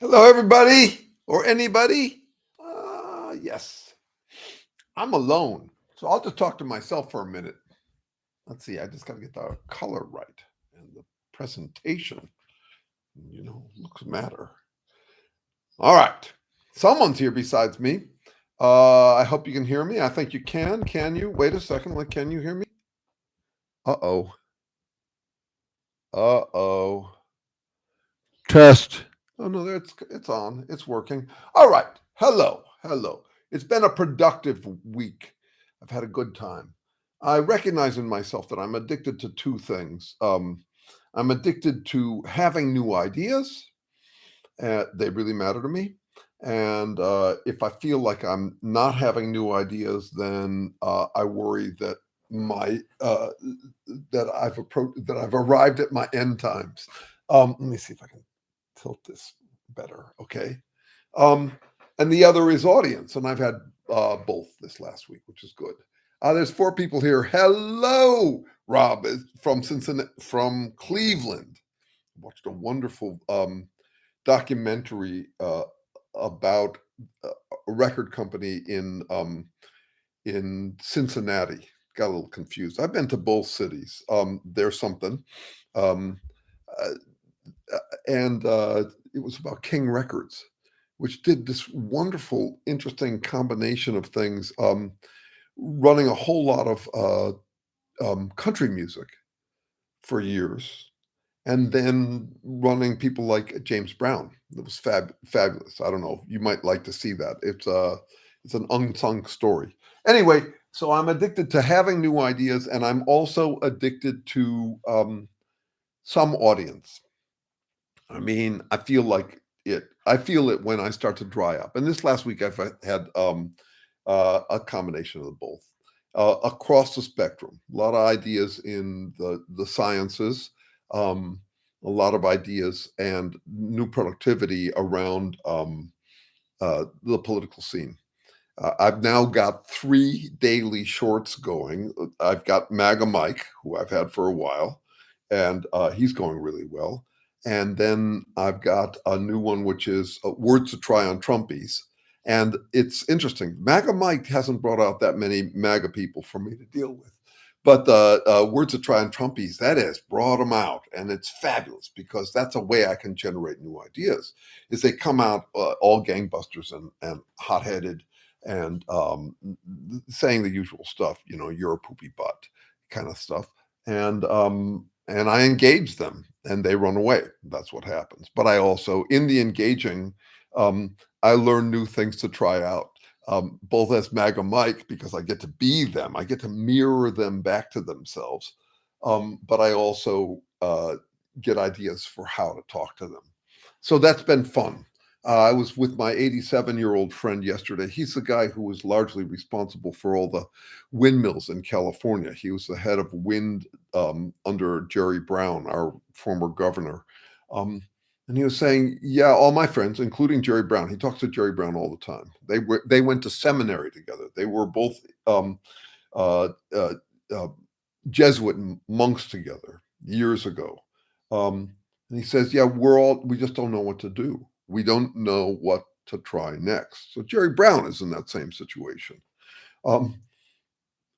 Hello, everybody, or anybody. Yes, I'm alone, so I'll just talk to myself for a minute. Let's see, I just got to get the color right and the presentation. Looks matter. All right, someone's here besides me. I hope you can hear me. I think you can. Can you? Wait a second. Can you hear me? Uh-oh. Uh-oh. Test. Oh no, it's on. It's working. All right. Hello. Hello. It's been a productive week. I've had a good time. I recognize in myself that I'm addicted to two things. I'm addicted to having new ideas. They really matter to me. And if I feel like I'm not having new ideas, then I worry that my that I've arrived at my end times. Let me see if I can tilt this better. Okay. Um, and the other is audience. And I've had both this last week, which is good. There's four people here. Hello, Rob from Cincinnati, from Cleveland. Watched a wonderful documentary about a record company in Cincinnati. Got a little confused. I've been to both cities. There's something. Um, uh, and it was about King Records, which did this wonderful, interesting combination of things, running a whole lot of country music for years, and then running people like James Brown. It was fabulous. I don't know. You might like to see that. It's an unsung story. Anyway, so I'm addicted to having new ideas, and I'm also addicted to some audience. I mean, I feel it when I start to dry up. And this last week, I've had a combination of both across the spectrum. A lot of ideas in the sciences, a lot of ideas and new productivity around the political scene. I've now got 3 daily shorts going. I've got MAGA Mike, who I've had for a while, and he's going really well. And then I've got a new one, which is Words to Try on Trumpies. And it's interesting. MAGA Mike hasn't brought out that many MAGA people for me to deal with. But the Words to Try on Trumpies, that has brought them out. And it's fabulous because that's a way I can generate new ideas, is they come out all gangbusters and hot-headed and saying the usual stuff, you're a poopy butt kind of stuff. And I engage them and they run away. That's what happens. But I also, in the engaging, I learn new things to try out, both as MAGA Mike, because I get to be them. I get to mirror them back to themselves. But I also get ideas for how to talk to them. So that's been fun. I was with my 87-year-old friend yesterday. He's the guy who was largely responsible for all the windmills in California. He was the head of wind under Jerry Brown, our former governor. And he was saying, yeah, all my friends, including Jerry Brown, he talks to Jerry Brown all the time. They went to seminary together. They were both uh, uh, uh, Jesuit monks together years ago. And he says, yeah, we just don't know what to do. We don't know what to try next. So Jerry Brown is in that same situation. And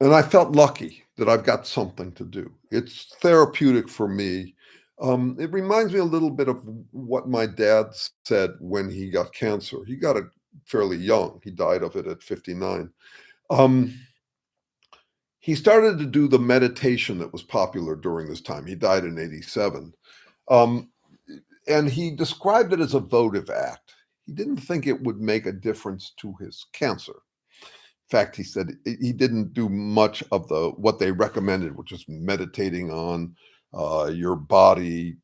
I felt lucky that I've got something to do. It's therapeutic for me. It reminds me a little bit of what my dad said when he got cancer. He got it fairly young. He died of it at 59. He started to do the meditation that was popular during this time. He died in 87. And he described it as a votive act. He didn't think it would make a difference to his cancer. In fact, he said he didn't do much of what they recommended, which is meditating on your body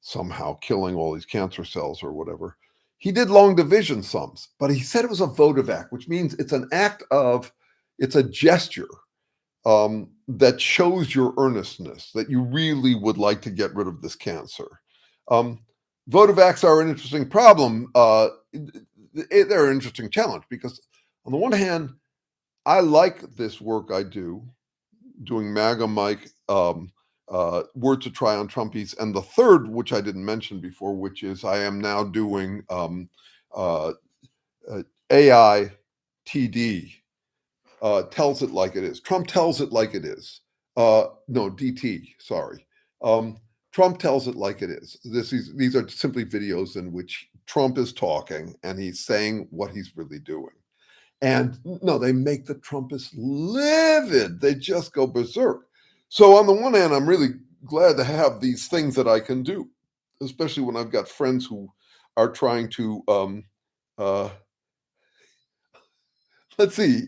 somehow killing all these cancer cells or whatever. He did long division sums, but he said it was a votive act, which means it's a gesture that shows your earnestness, that you really would like to get rid of this cancer. Votive acts are an interesting problem. They're an interesting challenge because, on the one hand, I like this work I do, doing MAGA Mike, Words to try on Trumpies, and the third, which I didn't mention before, which is I am now doing uh, AI TD. Tells it like it is. Trump tells it like it is. No, DT, sorry. Um, Trump tells it like it is. These are simply videos in which Trump is talking and he's saying what he's really doing. And no, they make the Trumpists livid. They just go berserk. So on the one hand, I'm really glad to have these things that I can do, especially when I've got friends who are trying to uh, let's see.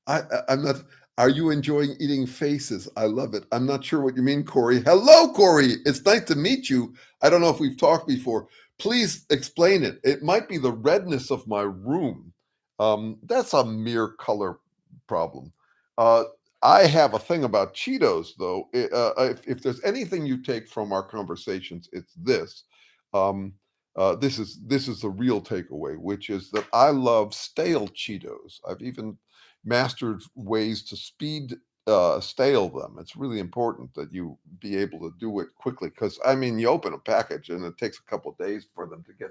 I'm not. Are you enjoying eating faces? I love it. I'm not sure what you mean, Corey. Hello, Corey. It's nice to meet you. I don't know if we've talked before. Please explain it. It might be the redness of my room. That's a mere color problem. Uh, I have a thing about Cheetos, though. If there's anything you take from our conversations, it's this. Um, this is the real takeaway, which is that I love stale Cheetos. I've even mastered ways to speed stale them. It's really important that you be able to do it quickly because I mean, you open a package and it takes a couple of days for them to get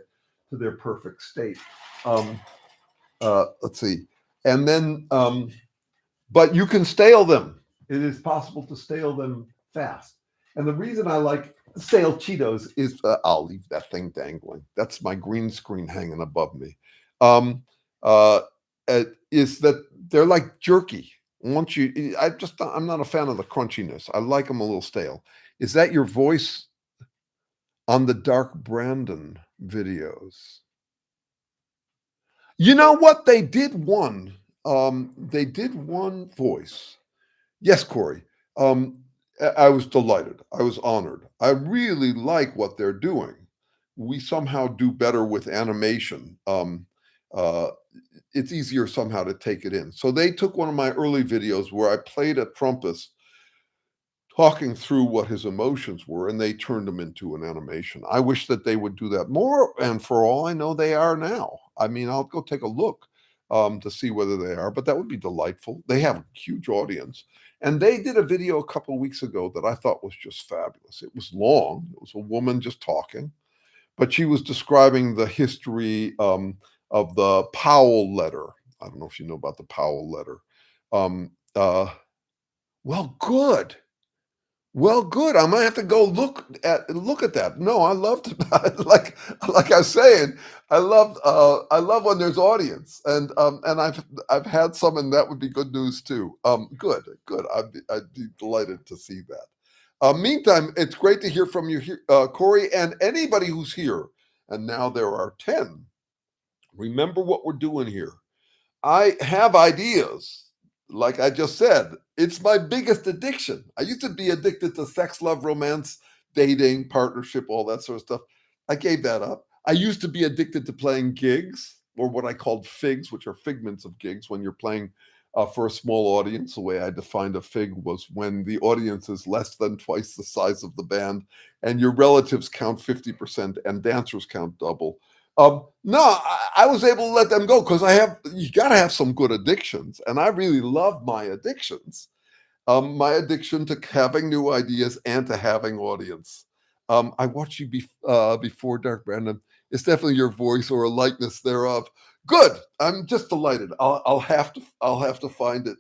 to their perfect state. Um, let's see, and then but you can stale them. It is possible to stale them fast. And the reason I like stale Cheetos is I'll leave that thing dangling. That's my green screen hanging above me. Um, uh, is that they're like jerky. Once you, I'm not a fan of the crunchiness. I like them a little stale. Is that your voice on the Dark Brandon videos? You know what? They did one. They did one voice. Yes, Corey. I was delighted. I was honored. I really like what they're doing. We somehow do better with animation. Uh, it's easier somehow to take it in. So they took one of my early videos where I played a Trumpist talking through what his emotions were, and they turned them into an animation. I wish that they would do that more, and for all I know, they are now. I mean, I'll go take a look to see whether they are, but that would be delightful. They have a huge audience. And they did a video a couple of weeks ago that I thought was just fabulous. It was long. It was a woman just talking, but she was describing the history of the Powell letter. I don't know if you know about the Powell letter. Um, uh, well, good. Well, good. I might have to go look at that. No, I loved it. Like I was saying, I love when there's audience, and I've had some, and that would be good news too. Good. I'd be delighted to see that. Meantime, it's great to hear from you, Corey, and anybody who's here. And now there are 10. Remember what we're doing here. I have ideas. Like I just said, it's my biggest addiction. I used to be addicted to sex, love, romance, dating, partnership, all that sort of stuff. I gave that up. I used to be addicted to playing gigs, or what I called figs, which are figments of gigs when you're playing for a small audience. The way I defined a fig was when the audience is less than twice the size of the band and your relatives count 50% and dancers count double. No, I was able to let them go because you got to have some good addictions. And I really love my addictions. My addiction to having new ideas and to having audience. I watched you before, Dark Brandon. It's definitely your voice or a likeness thereof. Good. I'm just delighted. I'll have to find it.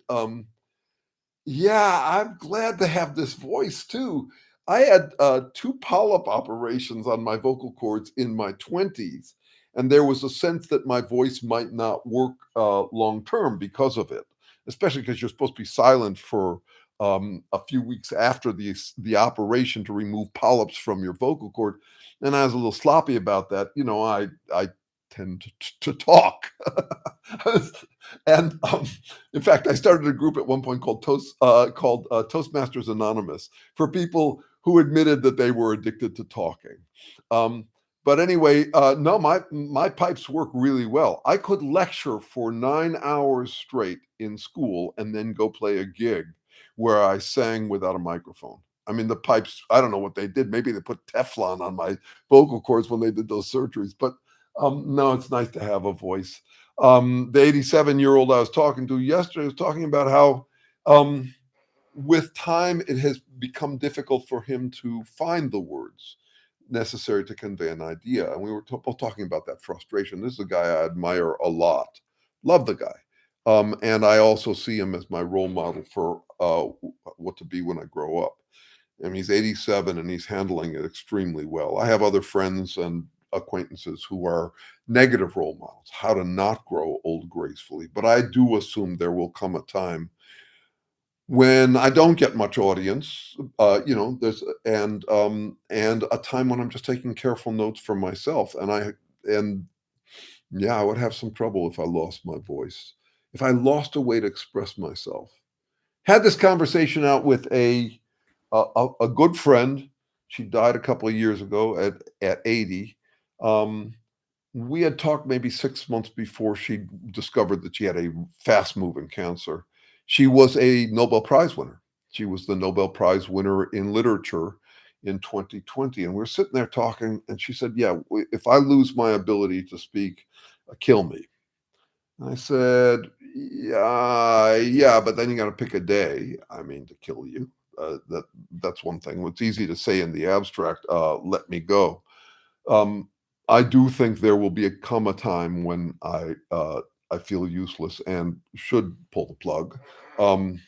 Yeah, I'm glad to have this voice too. I had two polyp operations on my vocal cords in my 20s, and there was a sense that my voice might not work long term because of it, especially because you're supposed to be silent for a few weeks after the operation to remove polyps from your vocal cord. And I was a little sloppy about that. You know, I tend to talk. And in fact, I started a group at one point called Toastmasters Anonymous for people who admitted that they were addicted to talking. But anyway, no, my pipes work really well. I could lecture for 9 hours straight in school and then go play a gig where I sang without a microphone. I mean, the pipes, I don't know what they did. Maybe they put Teflon on my vocal cords when they did those surgeries. But no, it's nice to have a voice. The 87-year-old I was talking to yesterday was talking about how with time, it has become difficult for him to find the words necessary to convey an idea. And we were both talking about that frustration. This is a guy I admire a lot. Love the guy. And I also see him as my role model for what to be when I grow up. I mean, he's 87 and he's handling it extremely well. I have other friends and acquaintances who are negative role models, how to not grow old gracefully. But I do assume there will come a time when I don't get much audience, there's and a time when I'm just taking careful notes for myself, and yeah, I would have some trouble if I lost my voice, if I lost a way to express myself. Had this conversation out with a good friend. She died a couple of years ago at 80. Um, we had talked maybe 6 months before she discovered that she had a fast-moving cancer. She was a Nobel Prize winner. She was the Nobel Prize winner in literature in 2020, and we were sitting there talking, and she said, "Yeah, if I lose my ability to speak, kill me." I said, "Yeah, yeah, but then you got to pick a day. I mean, to kill you. That's one thing. It's easy to say in the abstract. Let me go." Um, I do think there will come a time when I feel useless and should pull the plug. Um,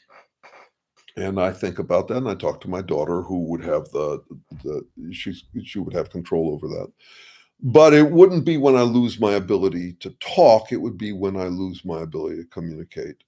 and I think about that, and I talk to my daughter, who would have the she would have control over that. But it wouldn't be when I lose my ability to talk. It would be when I lose my ability to communicate.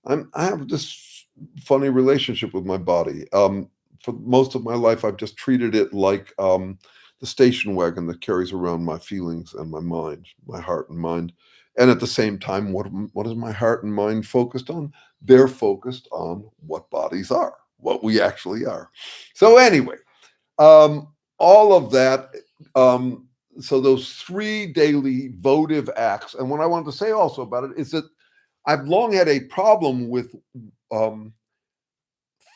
I have this funny relationship with my body. For most of my life, I've just treated it like the station wagon that carries around my feelings and my mind, my heart and mind. And at the same time, what is my heart and mind focused on? They're focused on what bodies are, what we actually are. So anyway, all of that. So those 3 daily votive acts. And what I wanted to say also about it is that I've long had a problem with um,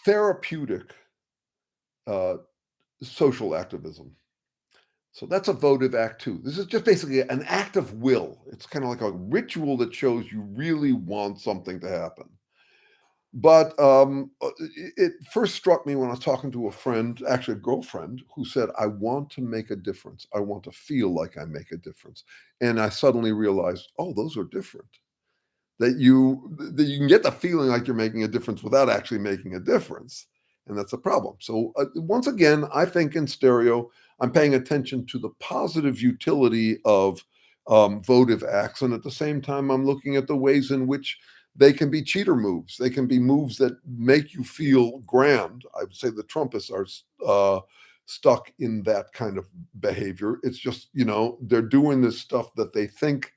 therapeutic uh, social activism. So that's a votive act too. This is just basically an act of will. It's kind of like a ritual that shows you really want something to happen. But it first struck me when I was talking to a friend, actually a girlfriend, who said, "I want to make a difference. I want to feel like I make a difference." And I suddenly realized, oh, those are different. That you can get the feeling like you're making a difference without actually making a difference, and that's a problem. So once again, I think in stereo, I'm paying attention to the positive utility of votive acts, and at the same time, I'm looking at the ways in which they can be cheater moves. They can be moves that make you feel grand. I would say the Trumpists are stuck in that kind of behavior. It's just, they're doing this stuff that they think,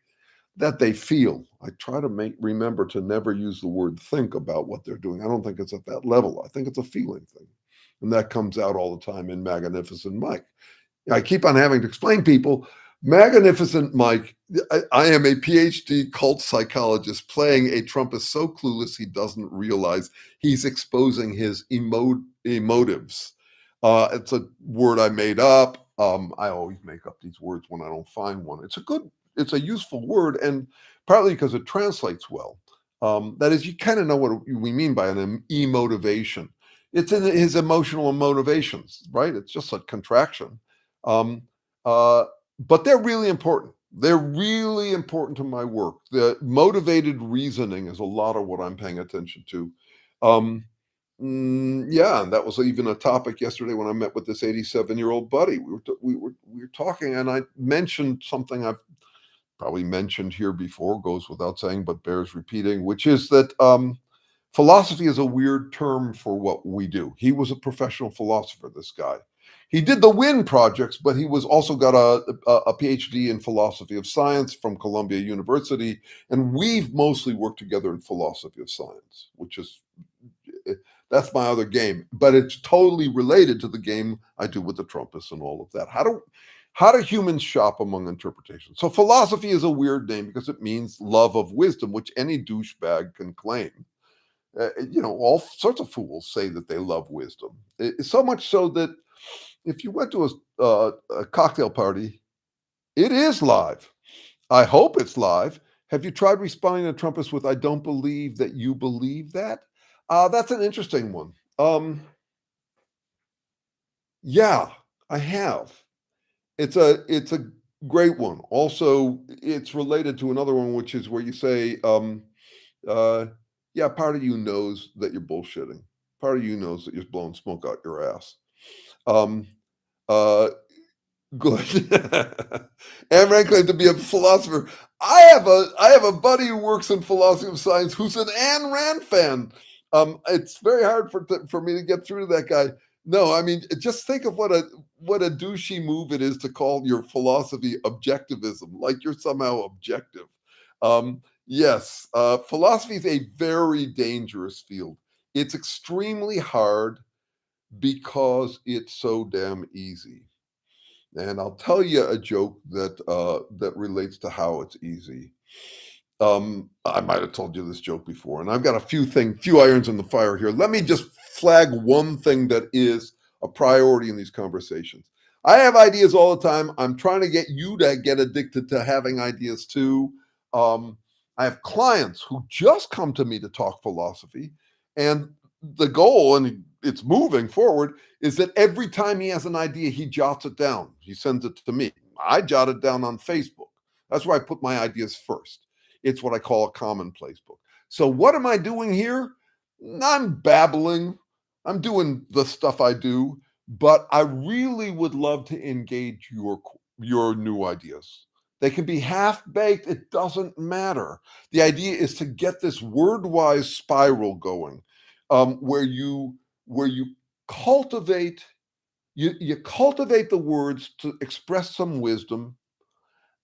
that they feel. I try to remember to never use the word think about what they're doing. I don't think it's at that level. I think it's a feeling thing. And that comes out all the time in Magnificent Mike. I keep on having to explain people, Magnificent Mike, I am a PhD cult psychologist playing a Trumpist so clueless he doesn't realize he's exposing his emotives. It's a word I made up. I always make up these words when I don't find one. It's a useful word, and partly because it translates well. That is, you kind of know what we mean by an emotivation. It's in his emotional motivations, right? It's just a contraction. Um, uh, but they're really important. They're really important to my work. The motivated reasoning is a lot of what I'm paying attention to. Um, yeah, and that was even a topic yesterday when I met with this 87-year-old buddy. We were talking, and I mentioned something I've probably mentioned here before, goes without saying, but bears repeating, which is that philosophy is a weird term for what we do. He was a professional philosopher, this guy. He did the WIN projects, but he was also got a PhD in philosophy of science from Columbia University. And we've mostly worked together in philosophy of science, which is, that's my other game. But it's totally related to the game I do with the Trumpists and all of that. How do humans shop among interpretations? So philosophy is a weird name because it means love of wisdom, which any douchebag can claim. All sorts of fools say that they love wisdom. So much so that if you went to a cocktail party, it is live. I hope it's live. Have you tried responding to Trumpists with, "I don't believe that you believe that"? That's an interesting one. Yeah, I have. It's a great one. Also, it's related to another one, which is where you say, uh, yeah, part of you knows that you're bullshitting. Part of you knows that you're blowing smoke out your ass. Um, uh, Good. Ayn claimed to be a philosopher. I have a buddy who works in philosophy of science who's an Ayn Rand fan. It's very hard for me to get through to that guy. No, I mean, just think of what a douchey move it is to call your philosophy objectivism, like you're somehow objective. Yes, philosophy is a very dangerous field. It's extremely hard because it's so damn easy. And I'll tell you a joke that relates to how it's easy. I might have told you this joke before, and I've got few irons in the fire here. Let me just flag one thing that is a priority in these conversations. I have ideas all the time. I'm trying to get you to get addicted to having ideas too. Um, I have clients who just come to me to talk philosophy, and the goal, and it's moving forward, is that every time he has an idea, he jots it down. He sends it to me. I jot it down on Facebook. That's where I put my ideas first. It's what I call a commonplace book. So, what am I doing here? I'm babbling. I'm doing the stuff I do, but I really would love to engage your new ideas. They can be half baked. It doesn't matter. The idea is to get this word-wise spiral going, where you cultivate you cultivate the words to express some wisdom,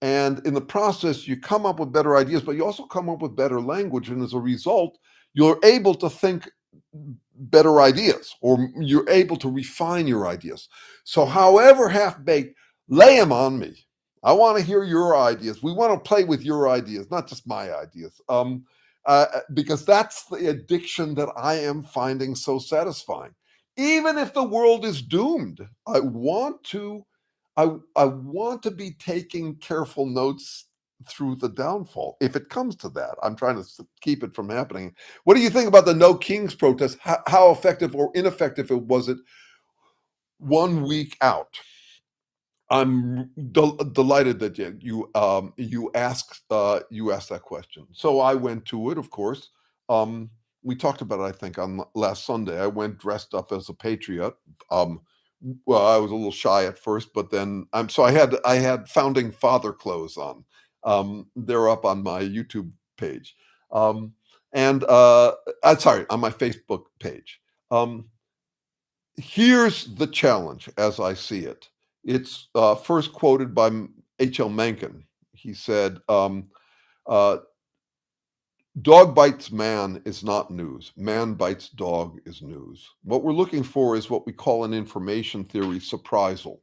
and in the process you come up with better ideas, but you also come up with better language, and as a result you're able to think better ideas, or you're able to refine your ideas. So however half baked, lay them on me. I want to hear your ideas. We want to play with your ideas, not just my ideas. Because that's the addiction that I am finding so satisfying. Even if the world is doomed, I want to be taking careful notes through the downfall. If it comes to that, I'm trying to keep it from happening. What do you think about the No Kings protest? How effective or ineffective was it 1 week out? I'm delighted that you asked that question. So I went to it, of course. Um, we talked about it, I think, on last Sunday. I went dressed up as a patriot. Um, well, I was a little shy at first, but then so I had founding father clothes on. They're up on my YouTube page, and I'm sorry, on my Facebook page. Um, Here's the challenge as I see it. It's first quoted by H.L. Mencken. He said, uh, "Dog bites man is not news. Man bites dog is news. What we're looking for is what we call in information theory surprisal.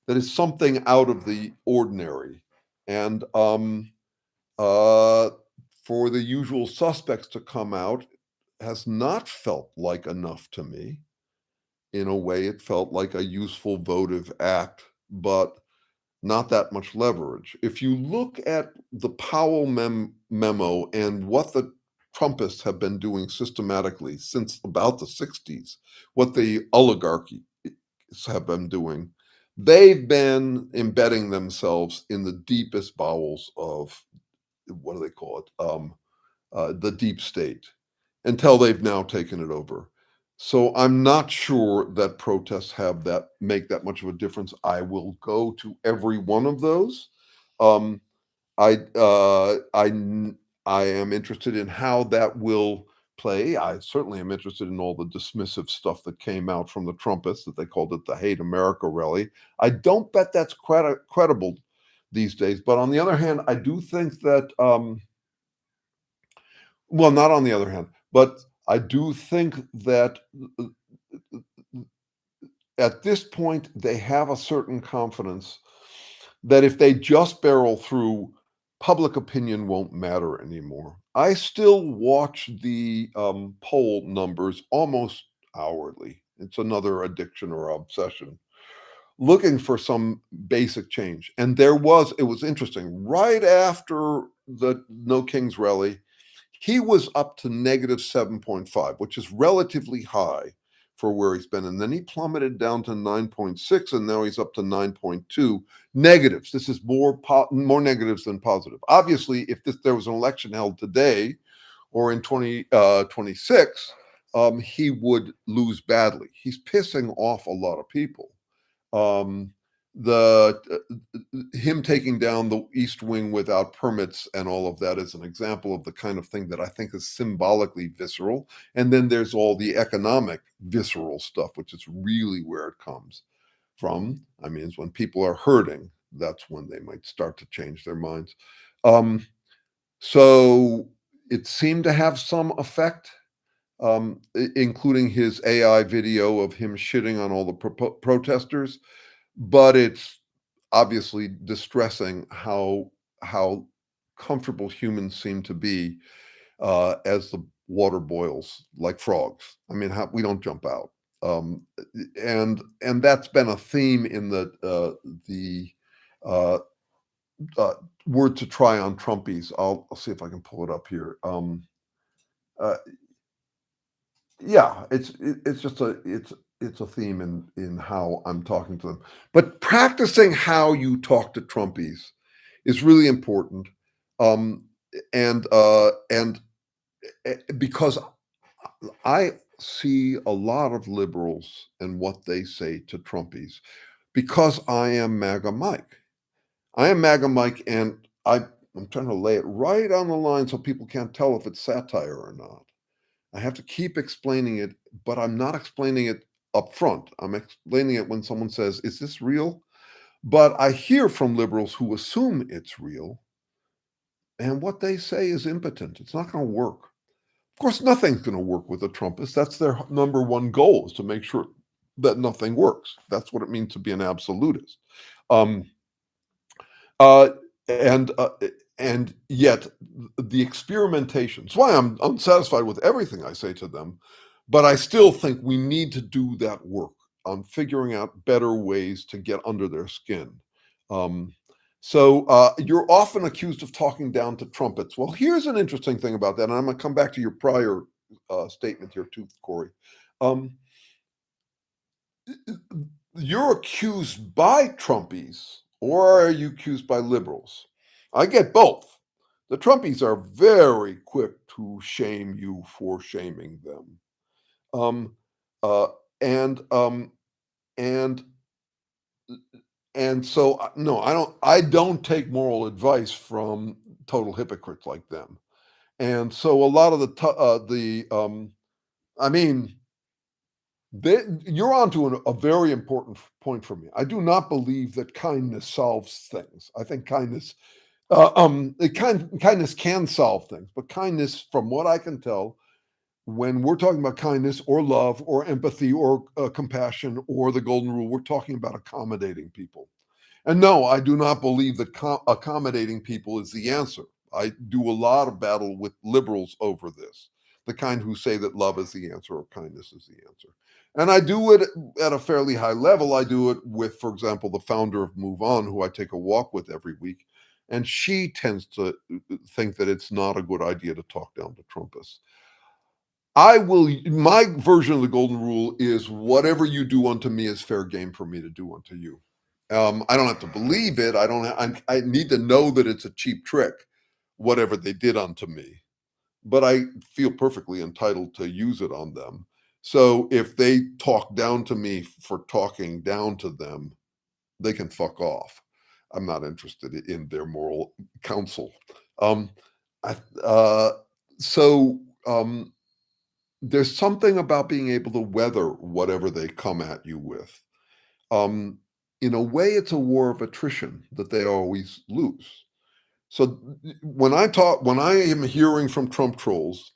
That is something out of the ordinary. And uh, for the usual suspects to come out has not felt like enough to me. In a way, it felt like a useful votive act, but not that much leverage. If you look at the Powell memo and what the Trumpists have been doing systematically since about the 60s, what the oligarchy have been doing, they've been embedding themselves in the deepest bowels of, what do they call it? The deep state, until they've now taken it over. So I'm not sure that protests make that much of a difference. I will go to every one of those. Um, I uh, I n- I am interested in how that will play. I certainly am interested in all the dismissive stuff that came out from the Trumpists, that they called it the Hate America rally. I don't bet that's credible these days. But on the other hand, I do think that well, not on the other hand, but I do think that at this point they have a certain confidence that if they just barrel through, public opinion won't matter anymore. I still watch the poll numbers almost hourly. It's another addiction or obsession, looking for some basic change. And it was interesting. Right after the No Kings rally, He was up to -7.5, which is relatively high for where he's been. And then he plummeted down to 9.6, and now he's up to 9.2 negatives. This is more negatives than positive. Obviously, if there was an election held today or in 2026, he would lose badly. He's pissing off a lot of people. Him taking down the East Wing without permits and all of that is an example of the kind of thing that I think is symbolically visceral. And then there's all the economic visceral stuff, which is really where it comes from. I mean, it's when people are hurting, that's when they might start to change their minds. So it seemed to have some effect, including his AI video of him shitting on all the protesters. But it's obviously distressing how comfortable humans seem to be as the water boils like frogs. I mean, we don't jump out, and that's been a theme in the word to try on Trumpies. I'll see if I can pull it up here. Yeah, it's just a theme in how I'm talking to them. But practicing how you talk to Trumpies is really important, and because I see a lot of liberals and what they say to Trumpies, because I am MAGA Mike. I am MAGA Mike, and I'm trying to lay it right on the line so people can't tell if it's satire or not. I have to keep explaining it, but I'm not explaining it up front. I'm explaining it when someone says, "Is this real?" But I hear from liberals who assume it's real, and what they say is impotent. It's not going to work. Of course, nothing's going to work with the Trumpists. That's their number one goal, is to make sure that nothing works. That's what it means to be an absolutist. Um, uh, and uh, and yet the experimentation. That's why I'm unsatisfied with everything I say to them, but I still think we need to do that work on figuring out better ways to get under their skin. So you're often accused of talking down to trumpets. Well, here's an interesting thing about that, and I'm going to come back to your prior statement here too, Corey. Um, you're accused by Trumpies, or are you accused by liberals? I get both. The Trumpies are very quick to shame you for shaming them. Um, uh, and um, and and so no, I don't take moral advice from total hypocrites like them. And so a lot of I mean, you're onto a very important point for me. I do not believe that kindness solves things. I think kindness can solve things, but kindness, from what I can tell, when we're talking about kindness or love or empathy or compassion or the golden rule, we're talking about accommodating people. And no, I do not believe that accommodating people is the answer. I do a lot of battle with liberals over this, the kind who say that love is the answer or kindness is the answer. And I do it at a fairly high level. I do it with, for example, the founder of Move On, who I take a walk with every week. And she tends to think that it's not a good idea to talk down to Trumpists. My version of the golden rule is whatever you do unto me is fair game for me to do unto you. I don't have to believe it. I need to know that it's a cheap trick, whatever they did unto me. But I feel perfectly entitled to use it on them. So if they talk down to me for talking down to them, they can fuck off. I'm not interested in their moral counsel. Um, I, uh, so there's something about being able to weather whatever they come at you with. In a way, it's a war of attrition that they always lose. So when I am hearing from Trump trolls,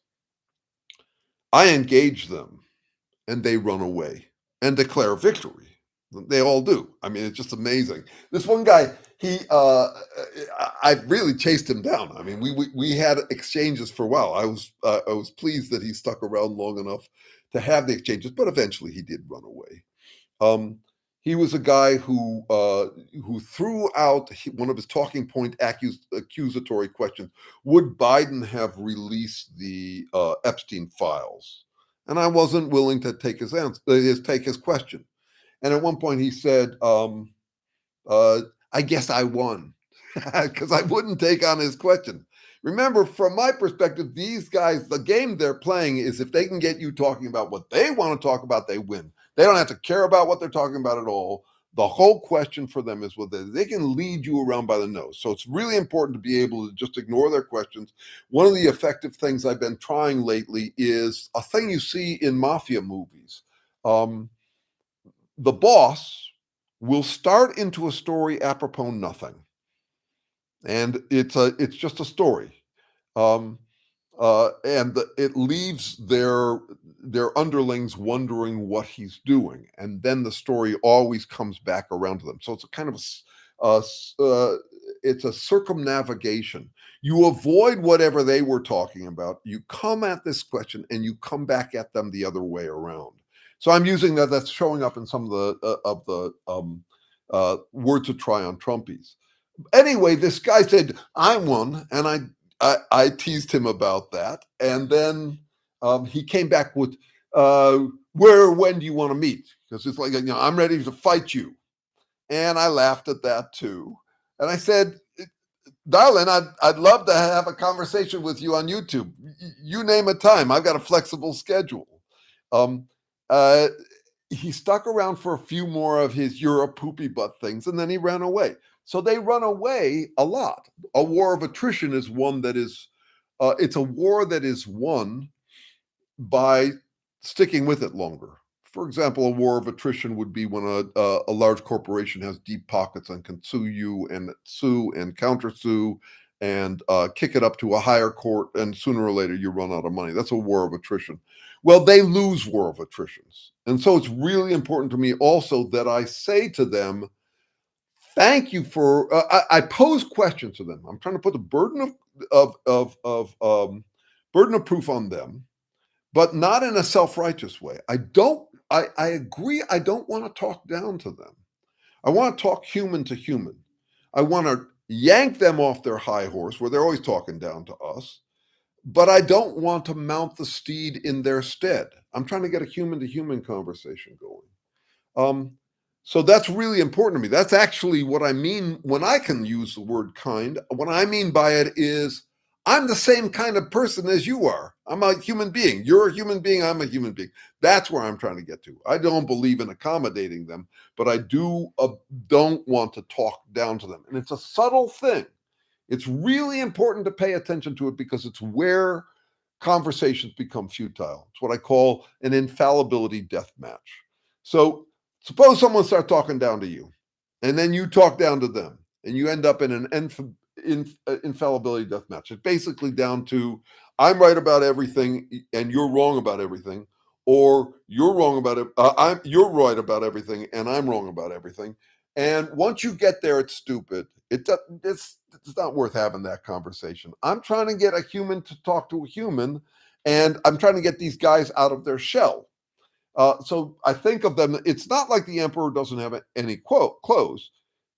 I engage them and they run away and declare victory. They all do. I mean, it's just amazing. This one guy, I really chased him down. I mean, we had exchanges for a while. I was pleased that he stuck around long enough to have the exchanges, but eventually he did run away. He was a guy who threw out one of his talking point accusatory questions. Would Biden have released the Epstein files? And I wasn't willing to take his answer, take his question. And at one point he said, uh, "I guess I won," because I wouldn't take on his question. Remember, from my perspective, these guys, the game they're playing is if they can get you talking about what they want to talk about, they win. They don't have to care about what they're talking about at all. The whole question for them is whether they can lead you around by the nose. So it's really important to be able to just ignore their questions. One of the effective things I've been trying lately is a thing you see in mafia movies. Um, the boss will start into a story apropos nothing, and it's just a story. Um, it leaves their underlings wondering what he's doing, and then the story always comes back around to them. So it's a kind of it's a circumnavigation. You avoid whatever they were talking about. You come at this question, and you come back at them the other way around. So I'm using that. That's showing up in some of the words to try on Trumpies. Anyway, this guy said, "I won," and I teased him about that, and then he came back with, "Where, when do you want to meet?" Because it's like, I'm ready to fight you, and I laughed at that too, and I said, "Darling, I'd love to have a conversation with you on YouTube. You name a time. I've got a flexible schedule." Um, uh, he stuck around for a few more of his "you're a poopy butt" things, and then he ran away. So they run away a lot. A war of attrition is one that is, it's a war that is won by sticking with it longer. For example, a war of attrition would be when a large corporation has deep pockets and can sue and countersue and kick it up to a higher court, and sooner or later you run out of money. That's a war of attrition. Well, they lose war of attritions. And so it's really important to me also that I say to them, thank you for, I pose questions to them. I'm trying to put the burden of proof on them, but not in a self-righteous way. I agree. I don't want to talk down to them. I want to talk human to human. I want to yank them off their high horse where they're always talking down to us, but I don't want to mount the steed in their stead. I'm trying to get a human to human conversation going. Um, so that's really important to me. That's actually what I mean when I can use the word kind. What I mean by it is I'm the same kind of person as you are. I'm a human being. You're a human being. I'm a human being. That's where I'm trying to get to. I don't believe in accommodating them, but I don't want to talk down to them. And it's a subtle thing. It's really important to pay attention to it because it's where conversations become futile. It's what I call an infallibility death match. So suppose someone starts talking down to you, and then you talk down to them, and you end up in an infallibility death match. It's basically down to I'm right about everything, and you're wrong about everything, or you're wrong about it. You're right about everything, and I'm wrong about everything. And once you get there, it's stupid. It's not worth having that conversation. I'm trying to get a human to talk to a human, and I'm trying to get these guys out of their shell. So I think of them, it's not like the emperor doesn't have any clothes.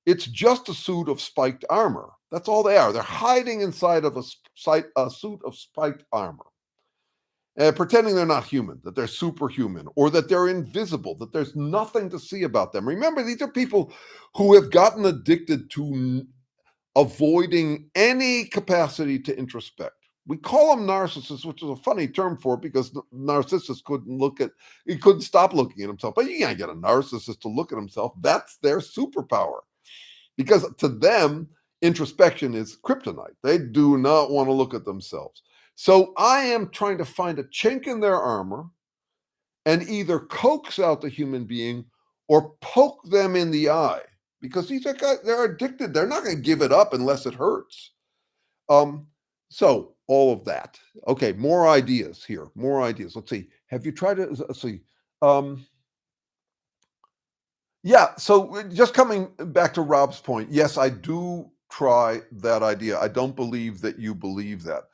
It's just a suit of spiked armor. That's all they are. They're hiding inside of a suit of spiked armor, pretending they're not human, that they're superhuman, or that they're invisible, that there's nothing to see about them. Remember, these are people who have gotten addicted to avoiding any capacity to introspect. We call them narcissists, which is a funny term for it because narcissists he couldn't stop looking at himself. But you can't get a narcissist to look at himself. That's their superpower. Because to them, introspection is kryptonite. They do not want to look at themselves. So I am trying to find a chink in their armor and either coax out the human being or poke them in the eye, because these are guys, they're addicted. They're not going to give it up unless it hurts. So all of that. Okay, more ideas here. More ideas. Let's see. Have you tried it? Let's see. Yeah. So just coming back to Rob's point, yes, I do try that idea. I don't believe that you believe that,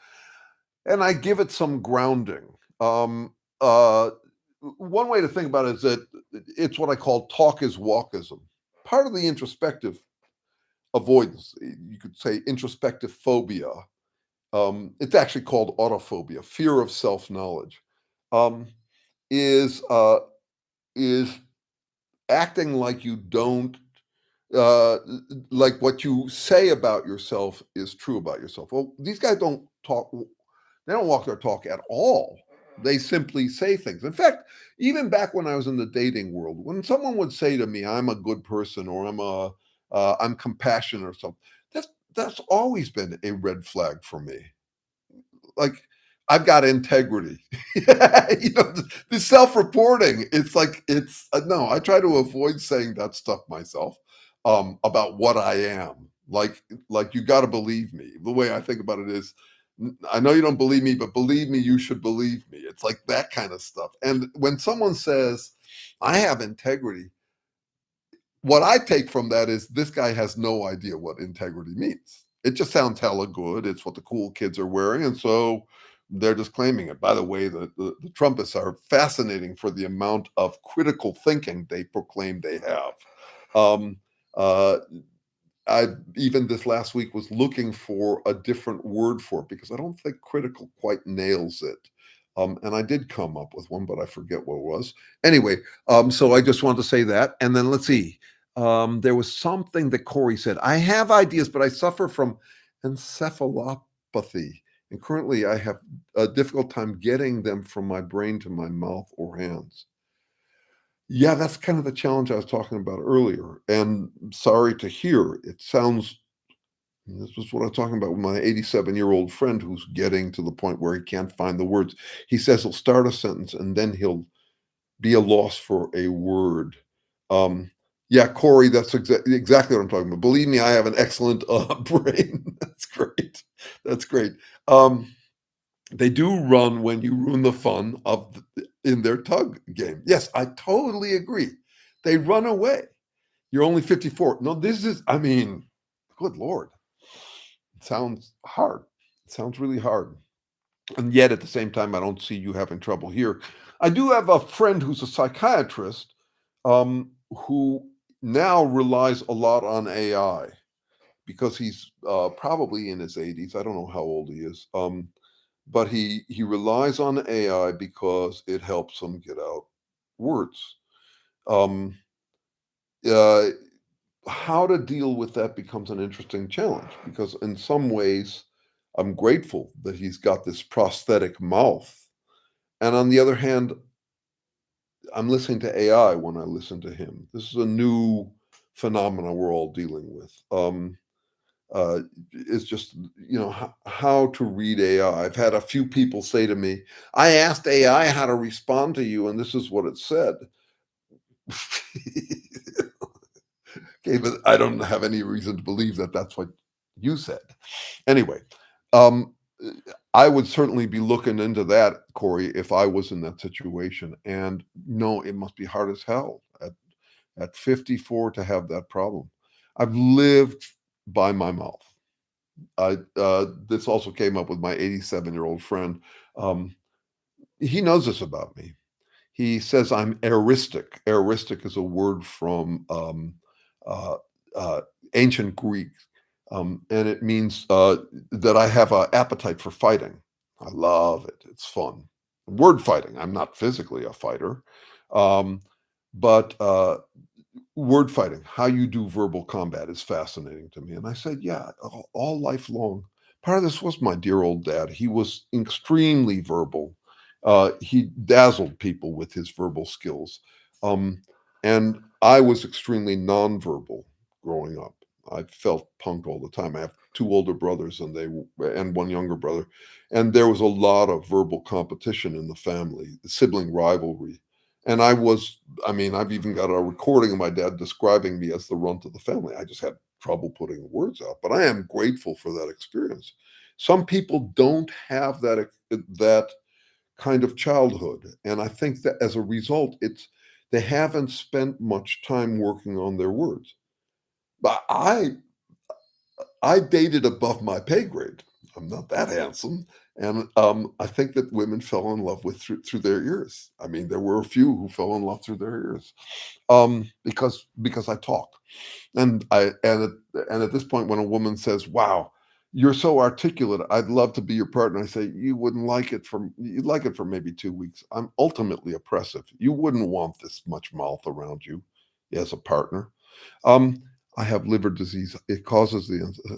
and I give it some grounding. one way to think about it is that it's what I call talk is walkism. Part of the introspective avoidance, you could say introspective phobia. It's actually called autophobia, fear of self-knowledge. Um, is is acting like you don't uh, like what you say about yourself is true about yourself. Well, these guys don't talk. They don't walk their talk at all. They simply say things. In fact, even back when I was in the dating world, when someone would say to me, "I'm a good person," or I'm compassionate," or something, that's always been a red flag for me. Like, I've got integrity. The self-reporting, it's like it's no, I try to avoid saying that stuff myself, about what I am. Like, you gotta believe me. The way I think about it is, "N I know you don't believe me, but believe me, you should believe me." It's like that kind of stuff, and when someone says, "I have integrity," what I take from that is this guy has no idea what integrity means. It just sounds hella good. It's what the cool kids are wearing, and so they're just claiming it. By the way, the Trumpists are fascinating for the amount of critical thinking they proclaim they have. Um, uh, I even this last week was looking for a different word for it because I don't think critical quite nails it. And I did come up with one, but I forget what it was. Anyway, so I just wanted to say that. And then let's see. There was something that Corey said. I have ideas, but I suffer from encephalopathy. And currently I have a difficult time getting them from my brain to my mouth or hands. Yeah, that's kind of the challenge I was talking about earlier. And sorry to hear, it sounds this was what I was talking about with my 87-year-old friend who's getting to the point where he can't find the words. He says he'll start a sentence and then he'll be a loss for a word. Um, yeah, Corey, that's exactly what I'm talking about. Believe me, I have an excellent brain. That's great. That's great. Um, they do run when you ruin the fun of in their tug game. Yes, I totally agree. They run away. You're only 54. No, this is, I mean, good Lord. It sounds hard. It sounds really hard. And yet at the same time, I don't see you having trouble here. I do have a friend who's a psychiatrist who now relies a lot on AI because he's probably in his 80s. I don't know how old he is. But he relies on AI because it helps him get out words. Um, uh, how to deal with that becomes an interesting challenge because in some ways I'm grateful that he's got this prosthetic mouth. And on the other hand, I'm listening to AI when I listen to him. This is a new phenomena we're all dealing with. Uh, it's just, how to read AI. I've had a few people say to me, I asked AI how to respond to you, and this is what it said. Okay, but I don't have any reason to believe that that's what you said. Anyway, um, I would certainly be looking into that, Corey, if I was in that situation. And no, it must be hard as hell at 54 to have that problem. I've lived by my mouth. This also came up with my 87-year-old friend. Um, he knows this about me. He says I'm eristic. Eristic is a word from uh, uh, ancient Greek, and it means that I have an appetite for fighting. I love it. It's fun. Word fighting. I'm not physically a fighter, um, but word fighting, how you do verbal combat is fascinating to me. And I said, yeah, all life long. Part of this was my dear old dad. He was extremely verbal. He dazzled people with his verbal skills. Um, and I was extremely nonverbal growing up. I felt punked all the time. I have two older brothers and one younger brother. And there was a lot of verbal competition in the family, sibling rivalry. And I've even got a recording of my dad describing me as the runt of the family. I just had trouble putting the words out, but I am grateful for that experience. Some people don't have that kind of childhood, and I think that as a result, they haven't spent much time working on their words. But I dated above my pay grade. I'm not that handsome. And I think that women fell in love with through their ears. I mean, there were a few who fell in love through their ears, because I talk. And at this point, when a woman says, "Wow, you're so articulate. I'd love to be your partner," I say, you'd like it for maybe 2 weeks. I'm ultimately oppressive. You wouldn't want this much mouth around you as a partner. Um, I have liver disease. It causes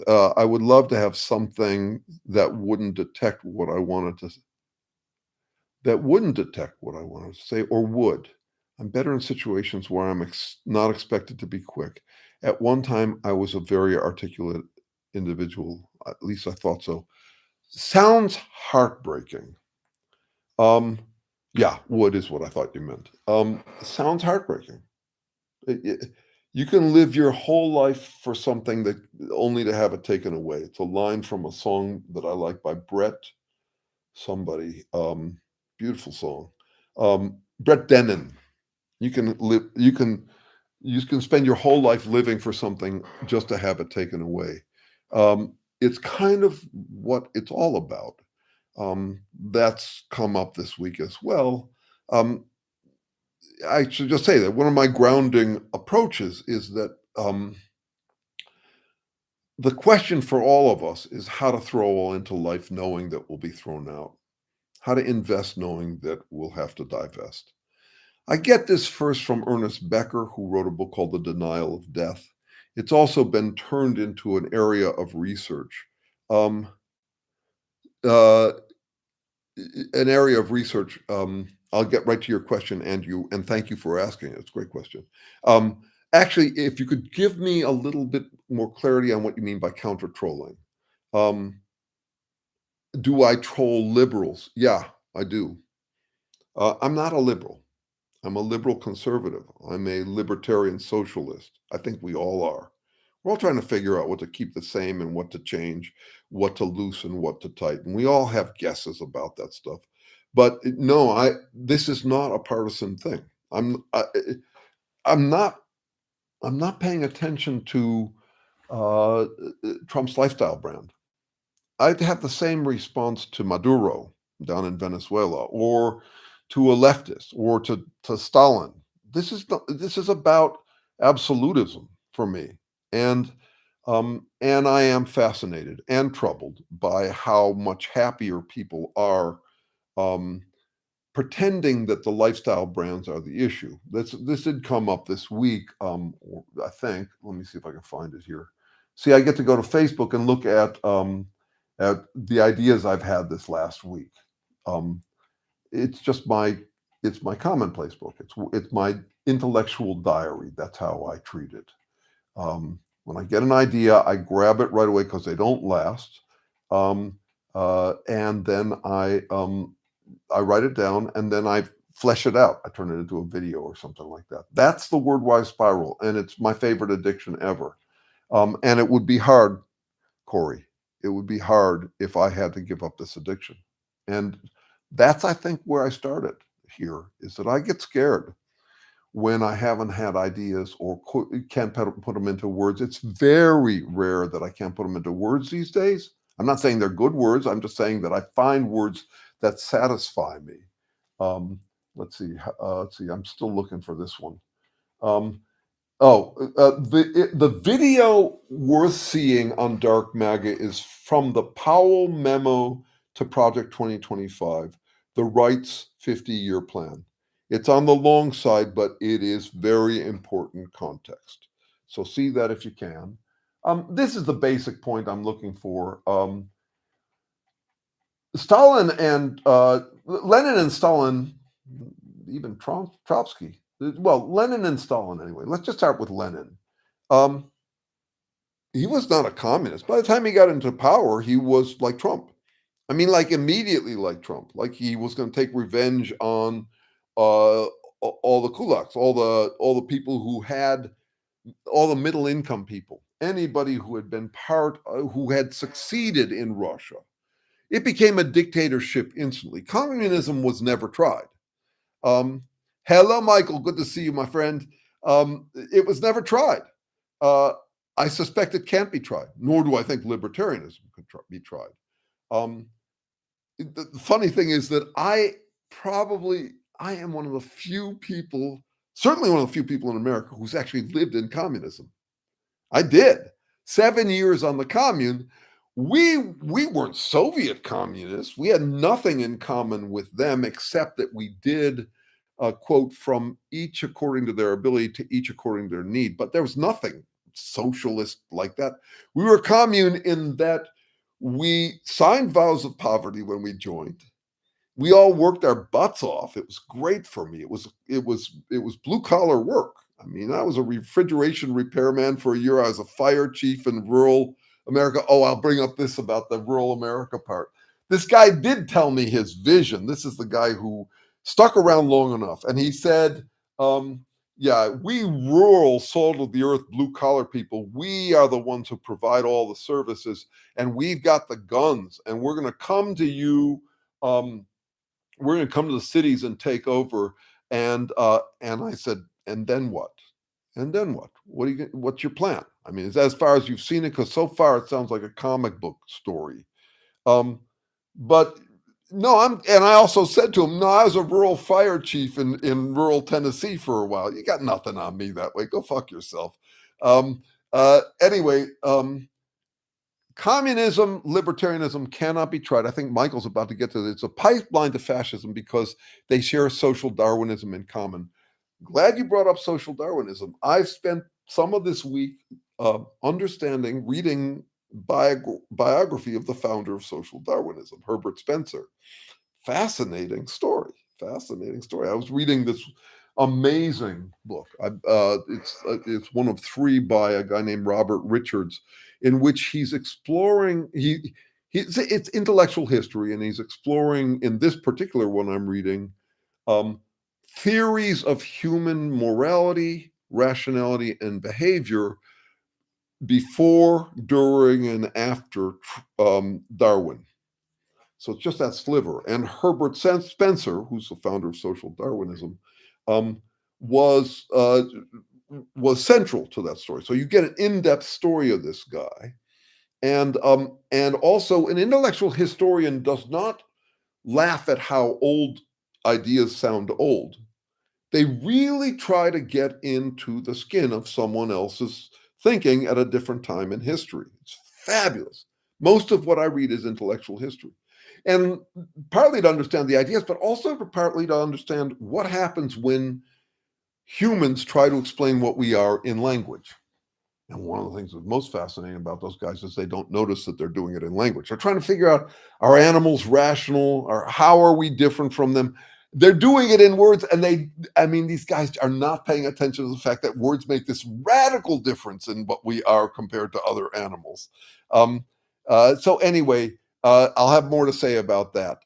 I would love to have something that wouldn't detect what I wanted to say, or would. I'm better in situations where I'm not expected to be quick. At one time, I was a very articulate individual. At least I thought so. Sounds heartbreaking. Um, yeah, would is what I thought you meant. Sounds heartbreaking. You can live your whole life for something that only to have it taken away. It's a line from a song that I like by Brett somebody. Beautiful song. Brett Dennen. You can live. You can spend your whole life living for something just to have it taken away. It's kind of what it's all about. That's come up this week as well. Um, I should just say that one of my grounding approaches is that the question for all of us is how to throw all into life knowing that we'll be thrown out, how to invest knowing that we'll have to divest. I get this first from Ernest Becker, who wrote a book called The Denial of Death. It's also been turned into an area of research. Um, uh, an area of research. I'll get right to your question, and thank you for asking it. It's a great question. Um, Actually, if you could give me a little bit more clarity on what you mean by counter trolling. Um, do I troll liberals? Yeah, I do. I'm not a liberal. I'm a liberal conservative. I'm a libertarian socialist. I think we all are. We're all trying to figure out what to keep the same and what to change, what to loosen, what to tighten. We all have guesses about that stuff. But no, this is not a partisan thing. I'm I, I'm not I'm not paying attention to uh, Trump's lifestyle brand. I'd have the same response to Maduro down in Venezuela, or to a leftist, or to Stalin. This is about absolutism for me, and I am fascinated and troubled by how much happier people are um, pretending that the lifestyle brands are the issue. This did come up this week. I think. Let me see if I can find it here. See, I get to go to Facebook and look at the ideas I've had this last week. Um, it's just it's my commonplace book. It's my intellectual diary. That's how I treat it. When I get an idea, I grab it right away because they don't last, and then I write it down, and then I flesh it out. I turn it into a video or something like that. That's the word-wise spiral, and it's my favorite addiction ever. And it would be hard, Corey. It would be hard if I had to give up this addiction. And that's, I think, where I started here, is that I get scared when I haven't had ideas or can't put them into words. It's very rare that I can't put them into words these days. I'm not saying they're good words. I'm just saying that I find words that satisfy me. Um, let's see. Let's see. I'm still looking for this one. Um, the video worth seeing on Dark MAGA is from the Powell memo to Project 2025, the Rights 50-year plan. It's on the long side, but it is very important context. So see that if you can. This is the basic point I'm looking for. Stalin and Lenin and Stalin, even Trotsky. Well, Lenin and Stalin anyway. Let's just start with Lenin. Um, he was not a communist. By the time he got into power, he was like Trump. I mean, like immediately like Trump. Like he was going to take revenge on uh, all the kulaks, all the people who had all the middle income people, anybody who had been who had succeeded in Russia. It became a dictatorship instantly. Communism was never tried. Um, Hello, Michael. Good to see you, my friend. It was never tried. Uh, I suspect it can't be tried, nor do I think libertarianism could be tried. Um, the funny thing is that I am one of the few people, certainly one of the few people in America who's actually lived in communism. I did. 7 years on the commune. We weren't Soviet communists. We had nothing in common with them except that we did, quote, "From each according to their ability to each according to their need," but there was nothing socialist like that. We were commune in that we signed vows of poverty when we joined. We all worked our butts off. It was great for me. It was blue collar work. I mean, I was a refrigeration repairman for a year. I was a fire chief in rural America. Oh, I'll bring up this about the rural America part. This guy did tell me his vision. This is the guy who stuck around long enough, and he said, "Yeah, we rural, salt of the earth, blue collar people, we are the ones who provide all the services, and we've got the guns, and we're going to come to you." We're going to come to the cities and take over. And I said, and then what? And then what? What's your plan? I mean, is that as far as you've seen it? Because so far it sounds like a comic book story. Um, but no, and I also said to him, no, I was a rural fire chief in rural Tennessee for a while. You got nothing on me that way. Go fuck yourself. Anyway, communism, libertarianism cannot be tried. I think Michael's about to get to this. It's a pipeline to fascism because they share social Darwinism in common. Glad you brought up social Darwinism. I've spent some of this week reading biography of the founder of social Darwinism, Herbert Spencer. Fascinating story. Fascinating story. I was reading this amazing book. It's one of three by a guy named Robert Richards, in which he's exploring it's intellectual history, and he's exploring in this particular one I'm reading theories of human morality, rationality, and behavior before, during, and after Darwin. So it's just that sliver. And Herbert Spencer, who's the founder of social Darwinism, um, was uh, was central to that story. So you get an in-depth story of this guy, and also an intellectual historian does not laugh at how old ideas sound old. They really try to get into the skin of someone else's thinking at a different time in history. It's fabulous. Most of what I read is intellectual history. And partly to understand the ideas, but also partly to understand what happens when humans try to explain what we are in language. And one of the things that's most fascinating about those guys is they don't notice that they're doing it in language. They're trying to figure out, are animals rational, or how are we different from them? They're doing it in words, and these guys are not paying attention to the fact that words make this radical difference in what we are compared to other animals. So anyway, I'll have more to say about that.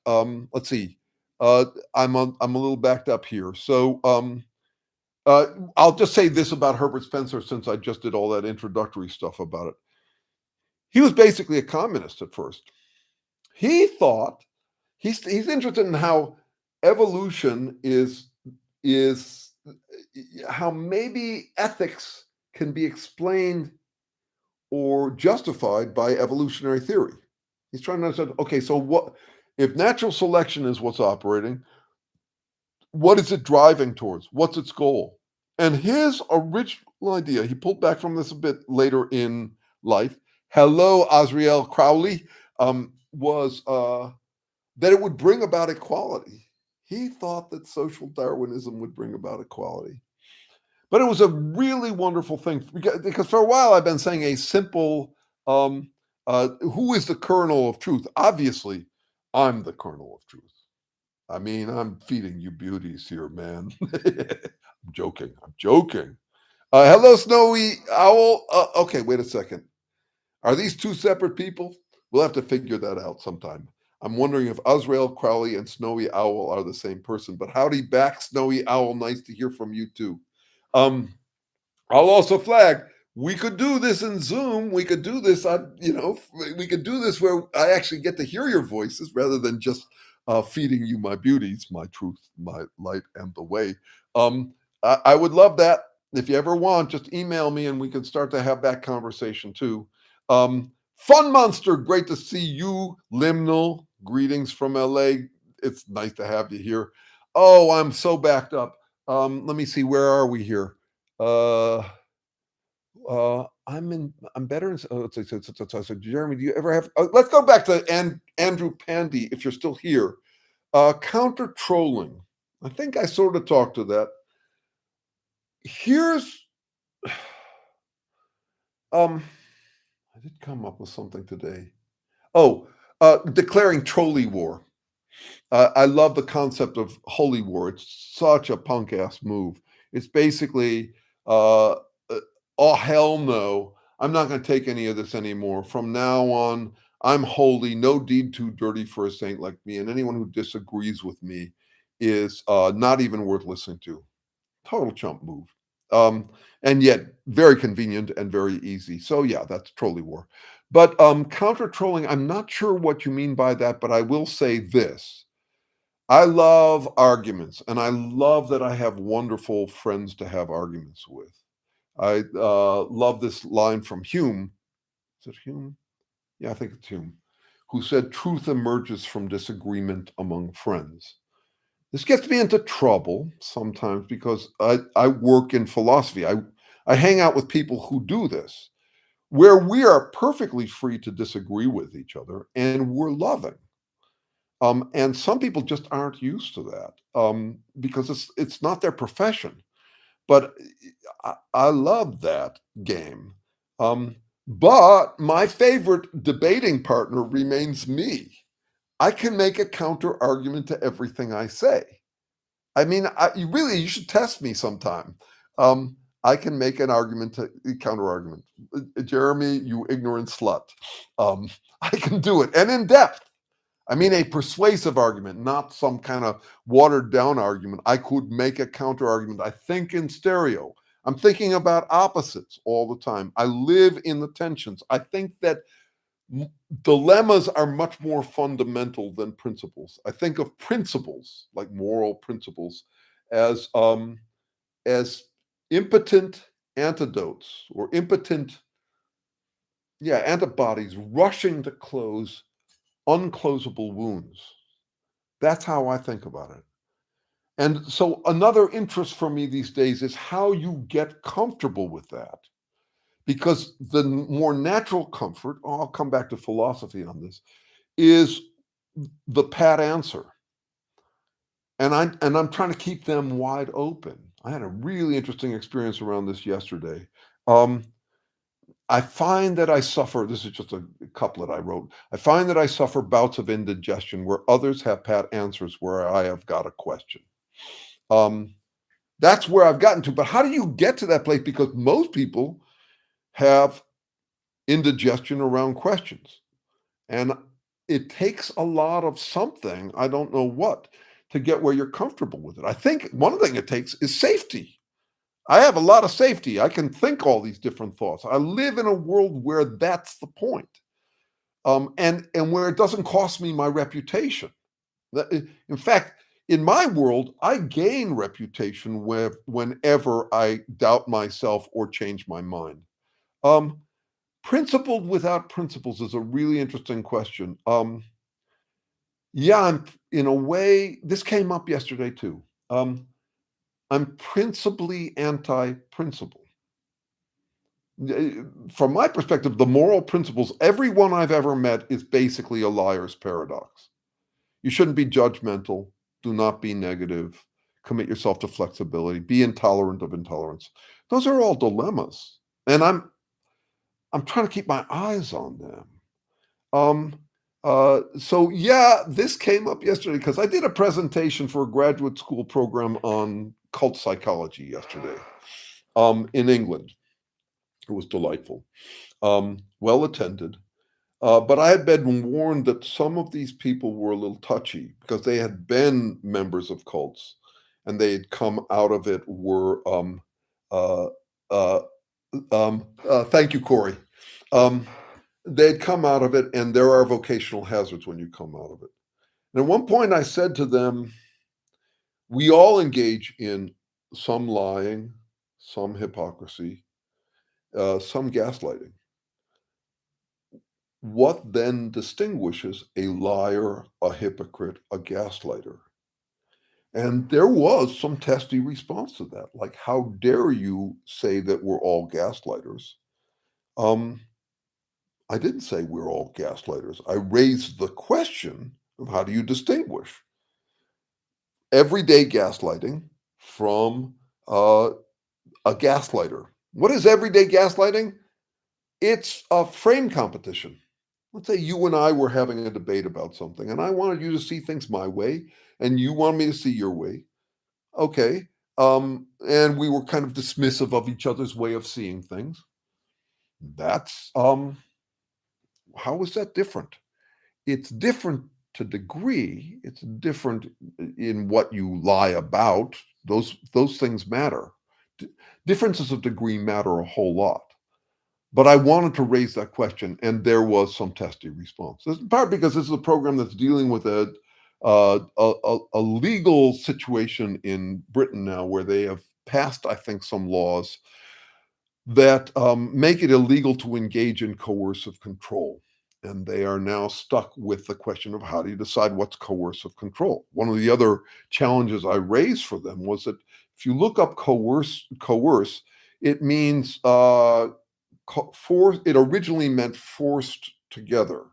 Let's see. I'm a little backed up here. So I'll just say this about Herbert Spencer, since I just did all that introductory stuff about it. He was basically a communist at first. He thought he's interested in how evolution is how maybe ethics can be explained or justified by evolutionary theory. He's trying to understand, okay, so what if natural selection is what's operating? What is it driving towards? What's its goal? And his original idea, he pulled back from this a bit later in life. Hello, Azriel Crowley, was that it would bring about equality. He thought that social Darwinism would bring about equality. But it was a really wonderful thing because for a while I've been saying a simple, who is the kernel of truth? Obviously, I'm the kernel of truth. I mean, I'm feeding you beauties here, man. I'm joking. I'm joking. Hello, Snowy Owl. Okay, wait a second. Are these two separate people? We'll have to figure that out sometime. I'm wondering if Azrael Crowley and Snowy Owl are the same person. But howdy back, Snowy Owl. Nice to hear from you too. I'll also flag. We could do this in Zoom. We could do this we could do this where I actually get to hear your voices rather than just feeding you my beauties, my truth, my light, and the way. I would love that. If you ever want, just email me and we can start to have that conversation too. Fun Monster, great to see you. Limnal, greetings from LA. It's nice to have you here. Oh, I'm so backed up. Let me see, where are we here? Uh, I'm better in, let's see, so Jeremy, do you ever have, let's go back to Andrew Pandy, if you're still here. Counter trolling. I think I sort of talked to that. Here's, I did come up with something today. Oh, declaring trolley war. I love the concept of holy war. It's such a punk ass move. It's basically, uh, oh hell no, I'm not going to take any of this anymore. From now on, I'm holy. No deed too dirty for a saint like me. And anyone who disagrees with me is not even worth listening to. Total chump move. Um, and yet very convenient and very easy. So yeah, that's trolley war. But counter trolling, I'm not sure what you mean by that, but I will say this. I love arguments, and I love that I have wonderful friends to have arguments with. I love this line from Hume. Is it Hume? Yeah, I think it's Hume, who said, "Truth emerges from disagreement among friends." This gets me into trouble sometimes because I work in philosophy. I hang out with people who do this, where we are perfectly free to disagree with each other, and we're loving. And some people just aren't used to that because it's not their profession. But I love that game. Um, but my favorite debating partner remains me. I can make a counter argument to everything I say. I mean, you should test me sometime. Um, I can make an argument to counter argument. Jeremy, you ignorant slut. Um, I can do it, and in depth. I mean, a persuasive argument, not some kind of watered down argument. I could make a counter argument. I think in stereo. I'm thinking about opposites all the time. I live in the tensions. I think that dilemmas are much more fundamental than principles. I think of principles, like moral principles, as as impotent antidotes or impotent, yeah, antibodies rushing to close unclosable wounds. That's how I think about it. And so another interest for me these days is how you get comfortable with that. Because the more natural comfort, I'll come back to philosophy on this, is the pat answer. And I'm trying to keep them wide open. I had a really interesting experience around this yesterday. Um, I find that I suffer, this is just a couplet I wrote. I find that I suffer bouts of indigestion where others have pat answers where I have got a question. Um, that's where I've gotten to. But how do you get to that place? Because most people have indigestion around questions. And it takes a lot of something, I don't know what, to get where you're comfortable with it. I think one thing it takes is safety. I have a lot of safety. I can think all these different thoughts. I live in a world where that's the point. And where it doesn't cost me my reputation. In fact, in my world, I gain reputation whenever I doubt myself or change my mind. Um, Principled without principles is a really interesting question. Yeah, I'm in a way, this came up yesterday too. I'm principally anti-principle. From my perspective, the moral principles, everyone I've ever met is basically a liar's paradox. You shouldn't be judgmental. Do not be negative. Commit yourself to flexibility. Be intolerant of intolerance. Those are all dilemmas, and I'm trying to keep my eyes on them. Um, so yeah, this came up yesterday because I did a presentation for a graduate school program on cult psychology yesterday in England. It was delightful, well attended. But I had been warned that some of these people were a little touchy because they had been members of cults and they had come out of it, were, uh, uh, thank you, Corey. Um, they'd come out of it, and there are vocational hazards when you come out of it. And at one point, I said to them, we all engage in some lying, some hypocrisy, some gaslighting. What then distinguishes a liar, a hypocrite, a gaslighter? And there was some testy response to that, like, how dare you say that we're all gaslighters? Um, I didn't say we're all gaslighters. I raised the question of how do you distinguish everyday gaslighting from uh, a gaslighter? What is everyday gaslighting? It's a frame competition. Let's say you and I were having a debate about something, and I wanted you to see things my way, and you want me to see your way. Okay. And we were kind of dismissive of each other's way of seeing things. That's how is that different? It's different to degree. It's different in what you lie about. Those things matter. Differences of degree matter a whole lot. But I wanted to raise that question, and there was some testy response. In part because this is a program that's dealing with a legal situation in Britain now, where they have passed, I think, some laws that make it illegal to engage in coercive control. And they are now stuck with the question of how do you decide what's coercive control? One of the other challenges I raised for them was that if you look up coerce, it means it originally meant forced together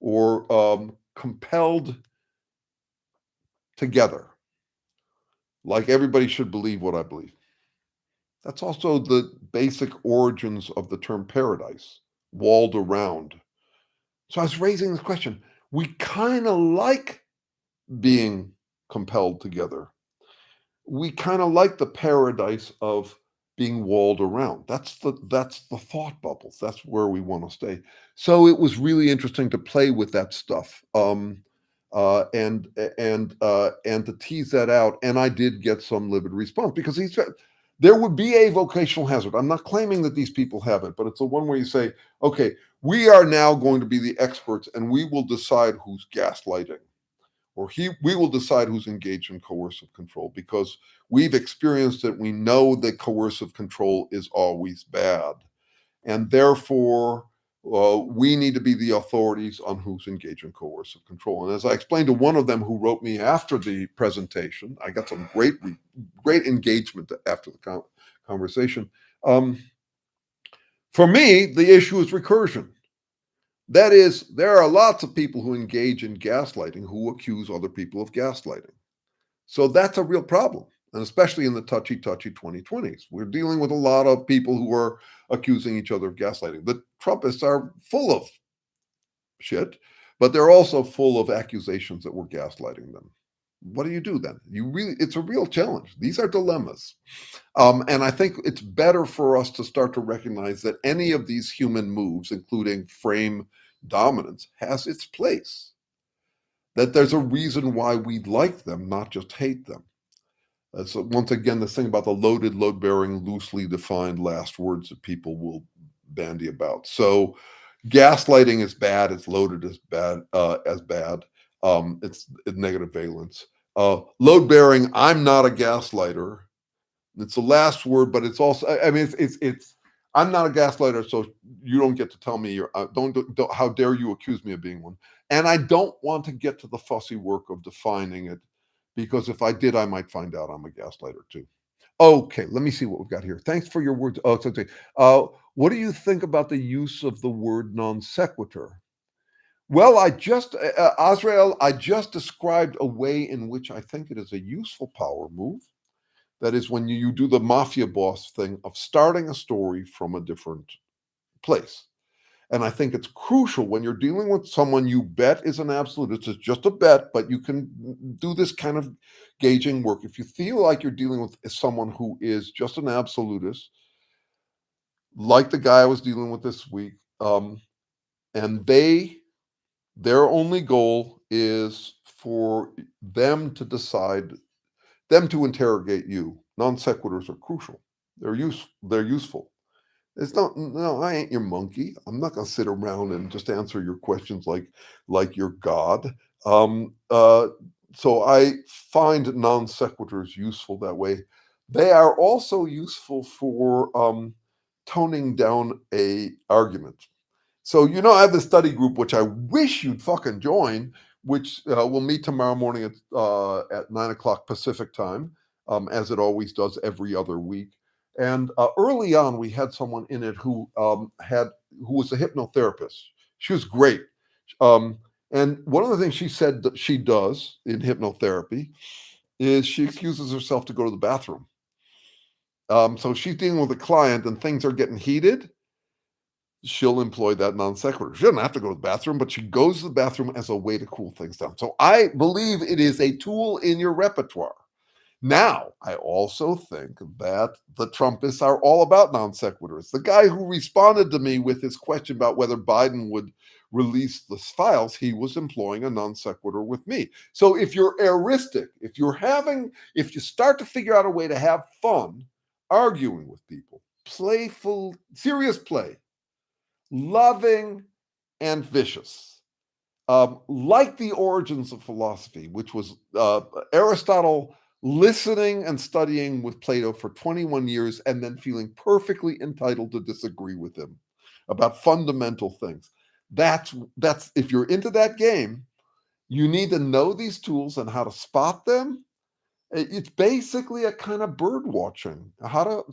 or compelled together. Like everybody should believe what I believe. That's also the basic origins of the term paradise, walled around. So I was raising this question. We kind of like being compelled together. We kind of like the paradise of being walled around. That's the thought bubbles. That's where we want to stay. So it was really interesting to play with that stuff, and to tease that out. And I did get some livid response because he said there would be a vocational hazard. I'm not claiming that these people have it, but it's the one where you say, okay, we are now going to be the experts, and we will decide who's gaslighting or we will decide who's engaged in coercive control because we've experienced it. We know that coercive control is always bad. And therefore, we need to be the authorities on who's engaged in coercive control. And as I explained to one of them who wrote me after the presentation, I got some great engagement after the conversation. For me, the issue is recursion. That is, there are lots of people who engage in gaslighting who accuse other people of gaslighting. So that's a real problem, and especially in the touchy 2020s. We're dealing with a lot of people who are accusing each other of gaslighting. The Trumpists are full of shit, but they're also full of accusations that we're gaslighting them. What do you do then? It's a real challenge. These are dilemmas. And I think it's better for us to start to recognize that any of these human moves, including frame dominance, has its place. That there's a reason why we like them, not just hate them. So once again, this thing about the loaded, load-bearing, loosely defined last words that people will bandy about. So gaslighting is bad. It's loaded as bad. It's negative valence. Load-bearing, I'm not a gaslighter. It's the last word, but it's also, I mean, it's I'm not a gaslighter, so you don't get to tell me don't, how dare you accuse me of being one. And I don't want to get to the fussy work of defining it, because if I did, I might find out I'm a gaslighter too. Okay, let me see what we've got here. Thanks for your words. Oh, it's okay. What do you think about the use of the word non sequitur? Well, Azrael, I just described a way in which I think it is a useful power move. That is when you do the mafia boss thing of starting a story from a different place. And I think it's crucial when you're dealing with someone you bet is an absolutist. It's just a bet, but you can do this kind of gauging work. If you feel like you're dealing with someone who is just an absolutist, like the guy I was dealing with this week, and their only goal is for them to decide, them to interrogate you. Non sequiturs are crucial. They're useful. It's not, no, I ain't your monkey. I'm not going to sit around and just answer your questions like you're God. Um, uh, so I find non sequiturs useful that way. They are also useful for toning down a argument. So, I have this study group, which I wish you'd fucking join, which will meet tomorrow morning at 9 o'clock Pacific time, as it always does every other week. And early on, we had someone in it who was a hypnotherapist. She was great. Um, and one of the things she said that she does in hypnotherapy is she excuses herself to go to the bathroom. So she's dealing with a client and things are getting heated. She'll employ that non sequitur. She doesn't have to go to the bathroom, but she goes to the bathroom as a way to cool things down. So I believe it is a tool in your repertoire. Now, I also think that the Trumpists are all about non sequiturs. The guy who responded to me with his question about whether Biden would release the files, he was employing a non sequitur with me. So if you're eristic, if you start to figure out a way to have fun arguing with people, playful, serious play, loving and vicious. Like the origins of philosophy, which was Aristotle listening and studying with Plato for 21 years and then feeling perfectly entitled to disagree with him about fundamental things. That's if you're into that game, you need to know these tools and how to spot them. It's basically a kind of bird watching, how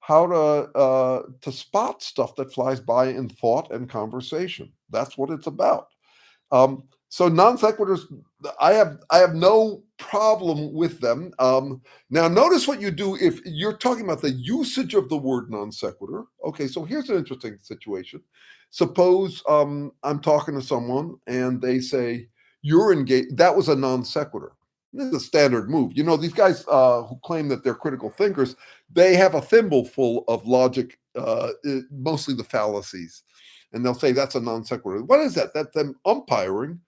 to spot stuff that flies by in thought and conversation. That's what it's about. So non sequiturs, I have no problem with them. Now, notice what you do if you're talking about the usage of the word non sequitur. Okay, so here's an interesting situation. Suppose I'm talking to someone and they say, "You're engaged." That was a non sequitur. This is a standard move. These guys who claim that they're critical thinkers, they have a thimble full of logic, mostly the fallacies. And they'll say that's a non sequitur. What is that? That's them umpiring.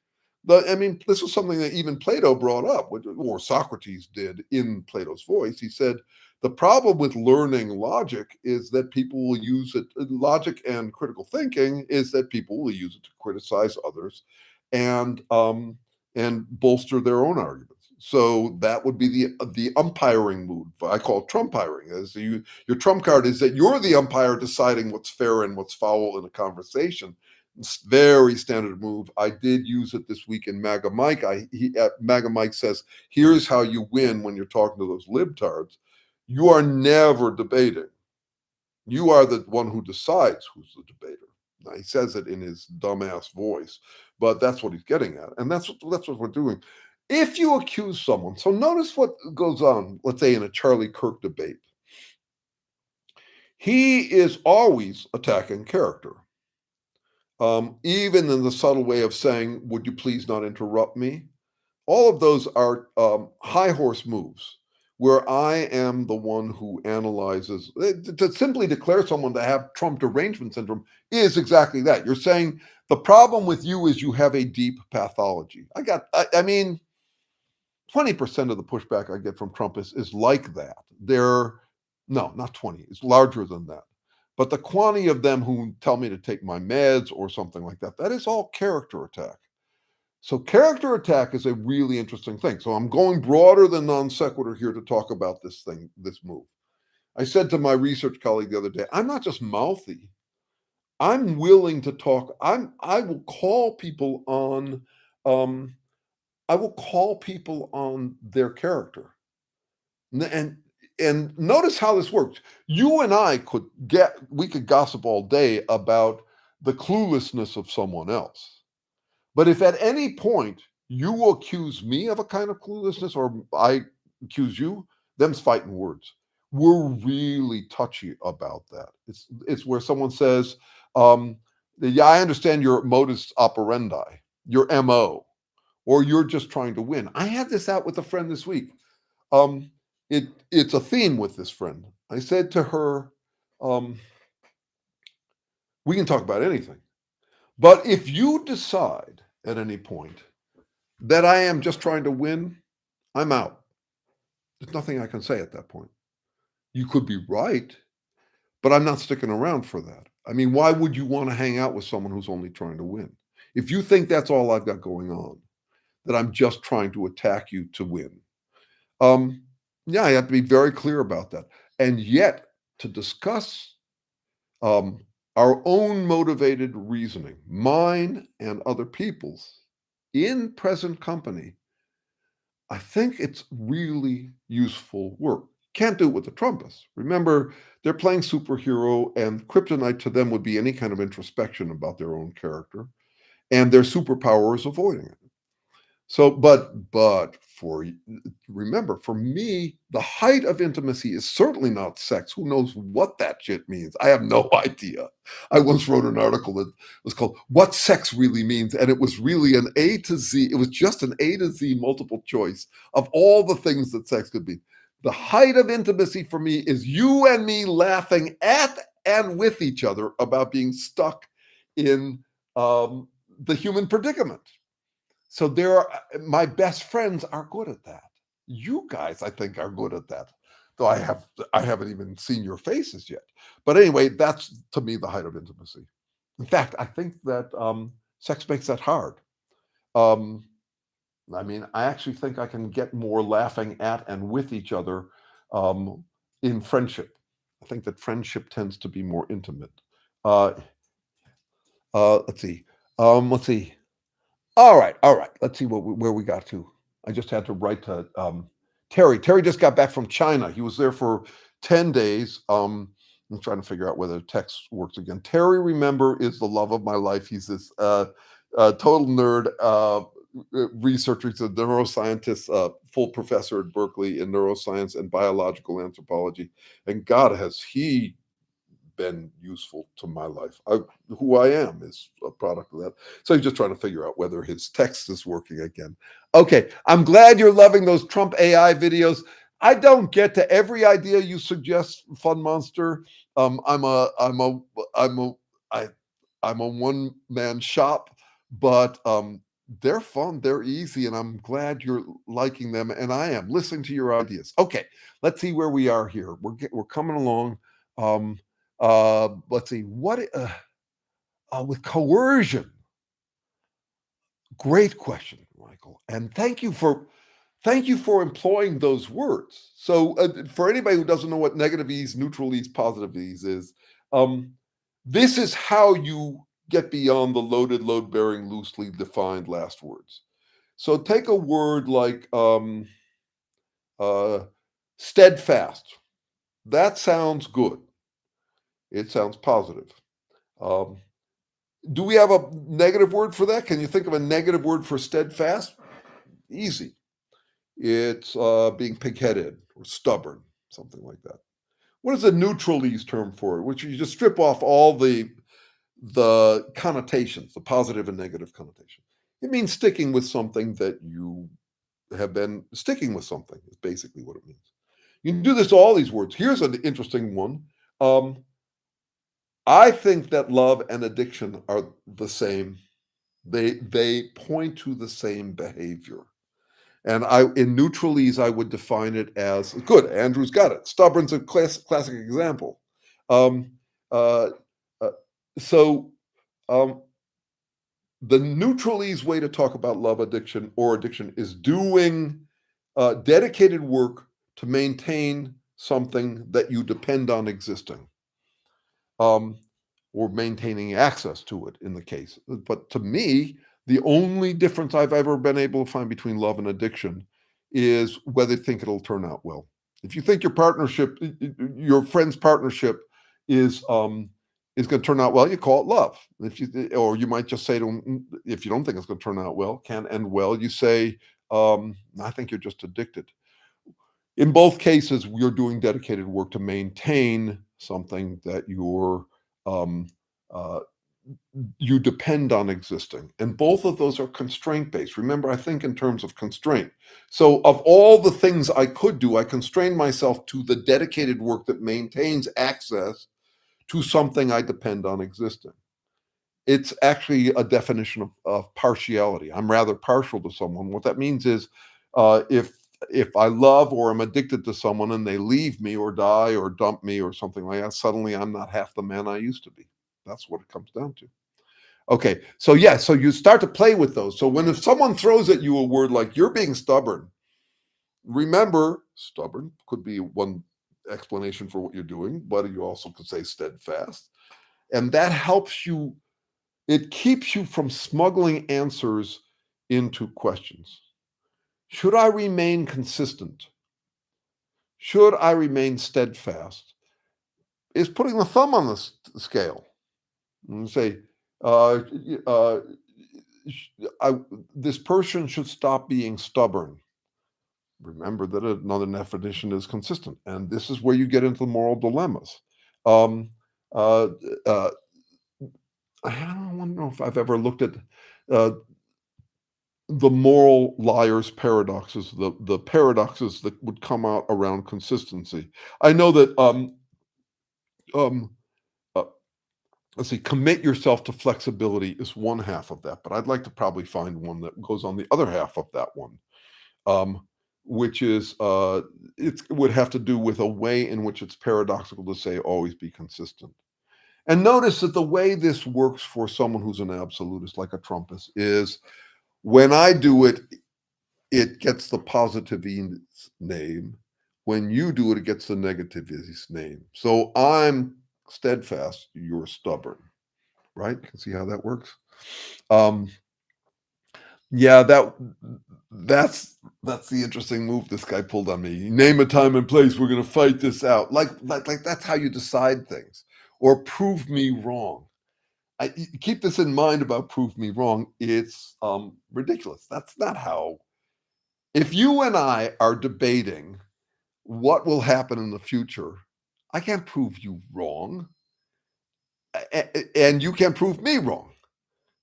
This was something that even Plato brought up, or Socrates did in Plato's voice. He said, the problem with learning logic is that people will use it, logic and critical thinking is that people will use it to criticize others and bolster their own arguments. So that would be the umpiring mood. I call it Trumpiring. Your trump card is that you're the umpire deciding what's fair and what's foul in a conversation. It's very standard move. I did use it this week in MAGA Mike. MAGA Mike says, here's how you win when you're talking to those libtards. You are never debating. You are the one who decides who's the debater. Now, he says it in his dumbass voice, but that's what he's getting at. And that's what we're doing. If you accuse someone, so notice what goes on, let's say in a Charlie Kirk debate. He is always attacking character. Even in the subtle way of saying, would you please not interrupt me? All of those are high horse moves where I am the one who analyzes. To simply declare someone to have Trump derangement syndrome is exactly that. You're saying the problem with you is you have a deep pathology. I mean, 20% of the pushback I get from Trump is like that. No, not 20. It's larger than that. But the quantity of them who tell me to take my meds or something like that, that is all character attack. So character attack is a really interesting thing. So I'm going broader than non sequitur here to talk about this move. I said to my research colleague the other day, I'm not just mouthy. I'm willing to talk. I will call people on their character. And notice how this works. You and I could gossip all day about the cluelessness of someone else. But if at any point you accuse me of a kind of cluelessness or I accuse you, them's fighting words. We're really touchy about that. It's where someone says, yeah, I understand your modus operandi, your MO, or you're just trying to win. I had this out with a friend this week. It's a theme with this friend. I said to her, we can talk about anything. But if you decide at any point that I am just trying to win, I'm out. There's nothing I can say at that point. You could be right, but I'm not sticking around for that. I mean, why would you want to hang out with someone who's only trying to win? If you think that's all I've got going on, that I'm just trying to attack you to win. Yeah, I have to be very clear about that. And yet, to discuss our own motivated reasoning, mine and other people's, in present company, I think it's really useful work. Can't do it with the Trumpists. Remember, they're playing superhero, and kryptonite to them would be any kind of introspection about their own character, and their superpower is avoiding it. So, but for remember, for me, the height of intimacy is certainly not sex. Who knows what that shit means? I have no idea. I once wrote an article that was called "What Sex Really Means," and it was really an A to Z. It was just an A to Z multiple choice of all the things that sex could be. The height of intimacy for me is you and me laughing at and with each other about being stuck in the human predicament. So my best friends are good at that. You guys, I think, are good at that. Though I haven't even seen your faces yet. But anyway, that's to me the height of intimacy. In fact, I think that sex makes that hard. Um, I mean, I actually think I can get more laughing at and with each other in friendship. I think that friendship tends to be more intimate. Uh, let's see. Let's see. All right, all right. Let's see where we got to. I just had to write to Terry. Terry just got back from China. He was there for 10 days. I'm trying to figure out whether text works again. Terry, remember, is the love of my life. He's this total nerd researcher. He's a neuroscientist, full professor at Berkeley in neuroscience and biological anthropology. And God, has he been useful to my life. Who I am is a product of that. So he's just trying to figure out whether his text is working again. Okay, I'm glad you're loving those Trump AI videos. I don't get to every idea you suggest, Fun Monster. I'm a one man shop, but they're fun, they're easy, and I'm glad you're liking them, and I am listening to your ideas. Okay, let's see where we are here. We're coming along. Um, let's see what with coercion. Great question, Michael, and thank you for employing those words. So, for anybody who doesn't know what negative ease, neutral ease, positive ease is, um, this is how you get beyond the loaded, load bearing, loosely defined last words. So, take a word like uh, steadfast. That sounds good. It sounds positive. Um, do we have a negative word for that? Can you think of a negative word for steadfast? Easy. It's being pig-headed or stubborn, something like that. What is a neutralese term for it? Which you just strip off all the connotations, the positive and negative connotation. It means sticking with something that you have been sticking with something, is basically what it means. You can do this to all these words. Here's an interesting one. I think that love and addiction are the same. They point to the same behavior. And in neutralese, I would define it as good. Andrew's got it. Stubborn's a classic example. Um, uh, uh, so the neutralese way to talk about love addiction or addiction is doing dedicated work to maintain something that you depend on existing. Or maintaining access to it in the case. But to me, the only difference I've ever been able to find between love and addiction is whether you think it'll turn out well. If you think your friend's partnership is going to turn out well, you call it love. Or you might just say to them, if you don't think it's going to turn out well, can't end well, you say, I think you're just addicted. In both cases, you're doing dedicated work to maintain something that um, uh, you depend on existing. And both of those are constraint based. Remember, I think in terms of constraint. So, of all the things I could do, I constrain myself to the dedicated work that maintains access to something I depend on existing. It's actually a definition of partiality. I'm rather partial to someone. What that means is if I love or am addicted to someone and they leave me or die or dump me or something like that, suddenly I'm not half the man I used to be. That's what it comes down to. Okay, so yeah, so you start to play with those. So if someone throws at you a word like you're being stubborn, remember, stubborn could be one explanation for what you're doing, but you also could say steadfast. And that helps you, it keeps you from smuggling answers into questions. Should I remain consistent? Should I remain steadfast? Is putting the thumb on the scale and say, uh, uh, this person should stop being stubborn. Remember that another definition is consistent, and this is where you get into the moral dilemmas. Um, uh, uh, I don't know if I've ever looked at uh, the moral liar's paradoxes, the paradoxes that would come out around consistency. I know that um, uh, let's see, commit yourself to flexibility is one half of that, but I'd like to probably find one that goes on the other half of that one, um, which is it would have to do with a way in which it's paradoxical to say always be consistent. And notice that the way this works for someone who's an absolutist like a Trumpist is when I do it, it gets the positivist name. When you do it, it gets the negativist name. So I'm steadfast, you're stubborn, right? You can see how that works. Yeah, that's the interesting move this guy pulled on me. Name a time and place. We're going to fight this out. Like that's how you decide things, or prove me wrong. Keep this in mind about prove me wrong. It's ridiculous. That's not how. If you and I are debating what will happen in the future, I can't prove you wrong, and you can't prove me wrong.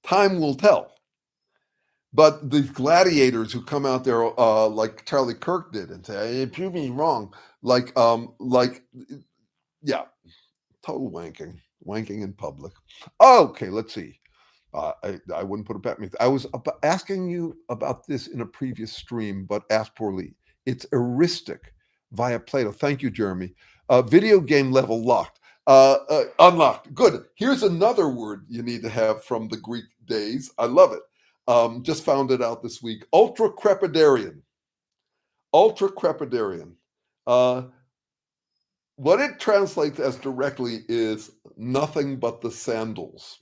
Time will tell. But these gladiators who come out there like Charlie Kirk did and say, hey, prove me wrong, like yeah, total wanking in public. Okay, let's see. I wouldn't put it back. I was asking you about this in a previous stream, but asked poorly. It's heuristic via Plato. Thank you, Jeremy. Video game level locked. Unlocked. Good. Here's another word you need to have from the Greek days. I love it. Just found it out this week. Ultra-crepidarian. Ultra-crepidarian. What it translates as directly is nothing but the sandals.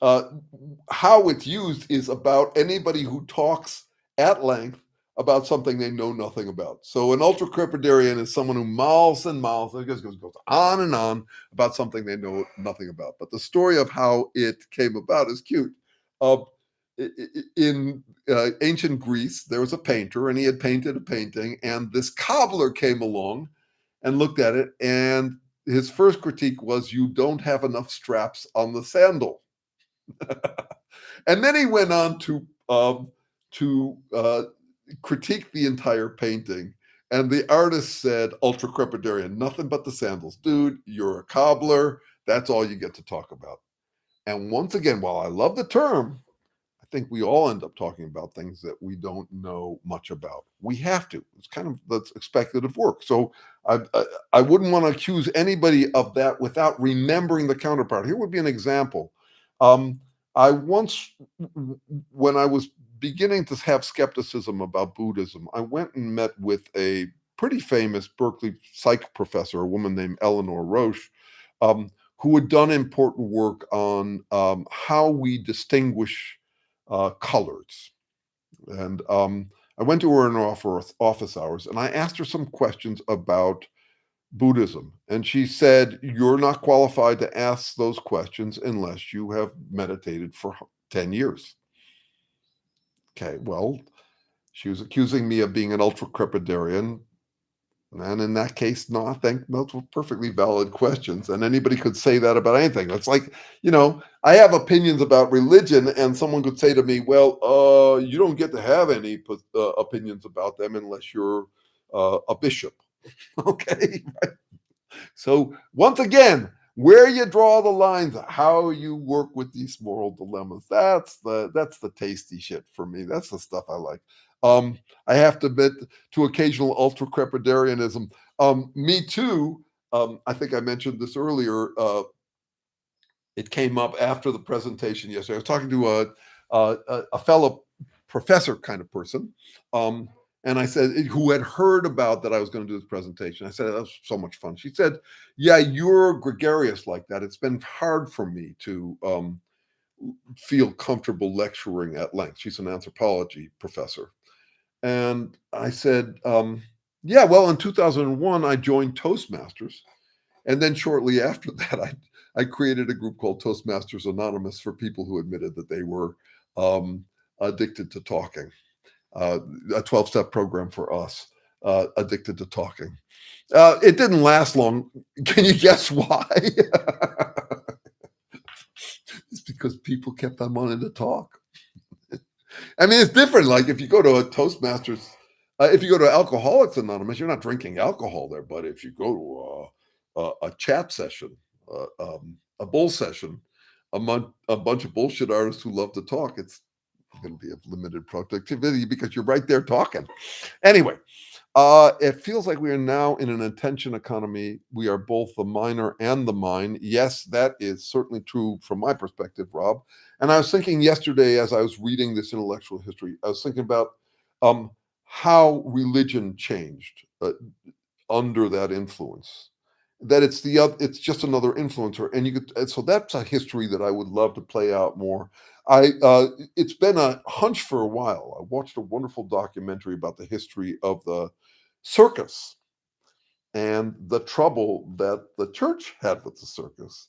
How it's used is about anybody who talks at length about something they know nothing about. So an ultra-crepidarian is someone who mouths and mouths and goes on and on about something they know nothing about. But the story of how it came about is cute. In ancient Greece, there was a painter, and he had painted a painting, and this cobbler came along and looked at it, and his first critique was, you don't have enough straps on the sandal. And then he went on to critique the entire painting. And the artist said, ultra-crepidarian, nothing but the sandals. Dude, you're a cobbler. That's all you get to talk about. And once again, while I love the term, I think we all end up talking about things that we don't know much about. We have to. It's kind of that's expected of work. So I wouldn't want to accuse anybody of that without remembering the counterpart. Here would be an example. I once, when I was beginning to have skepticism about Buddhism, I went and met with a pretty famous Berkeley psych professor, a woman named Eleanor Roche, who had done important work on how we distinguish colors. And I went to her in her office hours, and I asked her some questions about Buddhism. And she said, you're not qualified to ask those questions unless you have meditated for 10 years. Okay, well, she was accusing me of being an ultra-crepidarian. And in that case, no, I think those were perfectly valid questions. And anybody could say that about anything. It's like, I have opinions about religion, and someone could say to me, well, you don't get to have any opinions about them unless you're a bishop. Okay, right? So once again, where you draw the lines, how you work with these moral dilemmas, that's the tasty shit for me. That's the stuff I like. I have to admit to occasional ultra-crepidarianism. Me too. I think I mentioned this earlier. It came up after the presentation yesterday. I was talking to a fellow professor kind of person, And I said, who had heard about that I was going to do this presentation. I said, that was so much fun. She said, yeah, you're gregarious like that. It's been hard for me to feel comfortable lecturing at length. She's an anthropology professor. And I said, yeah, well, in 2001, I joined Toastmasters. And then shortly after that, I created a group called Toastmasters Anonymous for people who admitted that they were addicted to talking, a 12-step program for us, addicted to talking. It didn't last long. Can you guess why? It's because people kept on wanting to talk. I mean, it's different. Like if you go to a Toastmasters, if you go to Alcoholics Anonymous, you're not drinking alcohol there. But if you go to a chat session, a bull session, a bunch of bullshit artists who love to talk, it's going to be of limited productivity because you're right there talking. Anyway, it feels like we are now in an attention economy. We are both the miner and the mine. Yes, that is certainly true from my perspective, Rob. And I was thinking yesterday as I was reading this intellectual history, I was thinking about how religion changed under that influence. That it's just another influencer, and so that's a history that I would love to play out more. It's been a hunch for a while. I watched a wonderful documentary about the history of the circus and the trouble that the church had with the circus.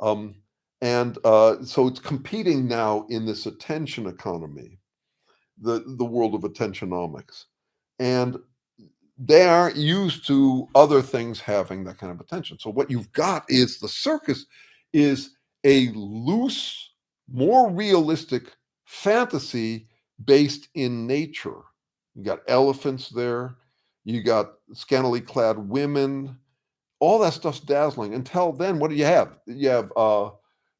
Um, so it's competing now in this attention economy, the world of attentionomics. And they aren't used to other things having that kind of attention. So what you've got is the circus is a loose, more realistic fantasy based in nature. You got elephants there, you got scantily clad women, all that stuff's dazzling. Until then, what do you have? You have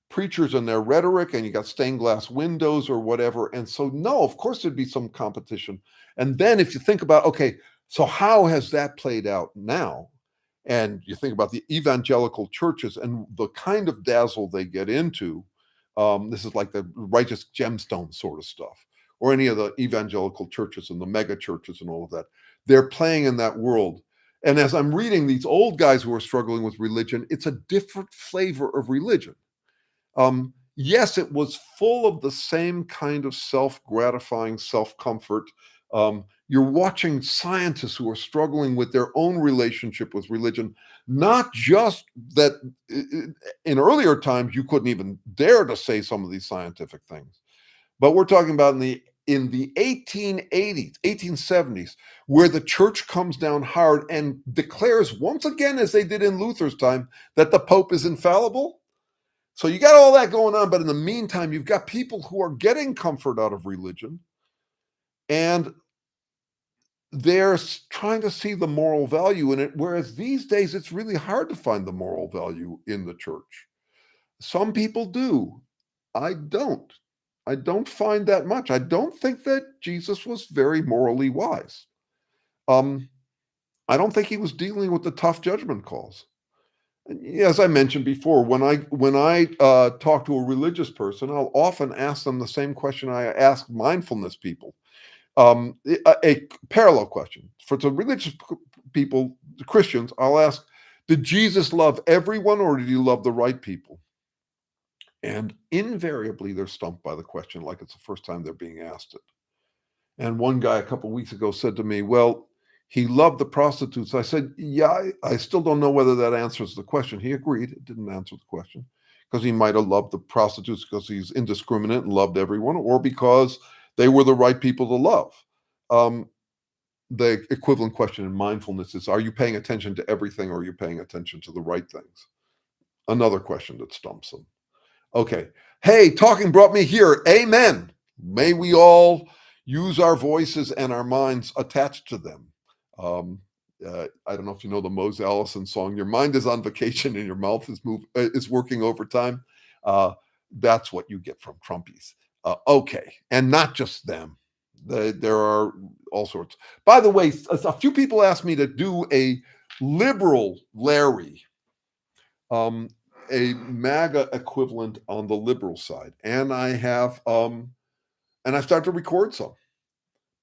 preachers and their rhetoric, and you got stained glass windows or whatever. And so, no, of course, thered be some competition. And then if you think about, okay, so how has that played out now? And you think about the evangelical churches and the kind of dazzle they get into. This is like the righteous gemstone sort of stuff, or any of the evangelical churches and the mega churches and all of that. They're playing in that world. And as I'm reading these old guys who are struggling with religion, it's a different flavor of religion. Yes, it was full of the same kind of self-gratifying self-comfort. You're watching scientists who are struggling with their own relationship with religion, not just that in earlier times you couldn't even dare to say some of these scientific things, but we're talking about in the 1880s, 1870s, where the church comes down hard and declares once again, as they did in Luther's time, that the Pope is infallible. So you got all that going on, but in the meantime, you've got people who are getting comfort out of religion, and they're trying to see the moral value in it, whereas these days it's really hard to find the moral value in the church. Some people do. I don't. I don't find that much. I don't think that Jesus was very morally wise. Um, I don't think he was dealing with the tough judgment calls. As I mentioned before, when I talk to a religious person, I'll often ask them the same question I ask mindfulness people. A parallel question for the religious people, the Christians. I'll ask, did Jesus love everyone, or did he love the right people? And invariably, they're stumped by the question, like it's the first time they're being asked it. And one guy a couple of weeks ago said to me, well, he loved the prostitutes. I said, yeah, I still don't know whether that answers the question. He agreed. It didn't answer the question because he might have loved the prostitutes because he's indiscriminate and loved everyone, or because they were the right people to love. The equivalent question in mindfulness is, are you paying attention to everything, or are you paying attention to the right things? Another question that stumps them. Okay. Hey, talking brought me here. Amen. May we all use our voices and our minds attached to them. I don't know if you know the Mose Allison song, your mind is on vacation and your mouth is working overtime. That's what you get from Trumpies. Okay. And not just them. There are all sorts. By the way, a few people asked me to do a liberal Larry. A MAGA equivalent on the liberal side, and I have, and I start to record some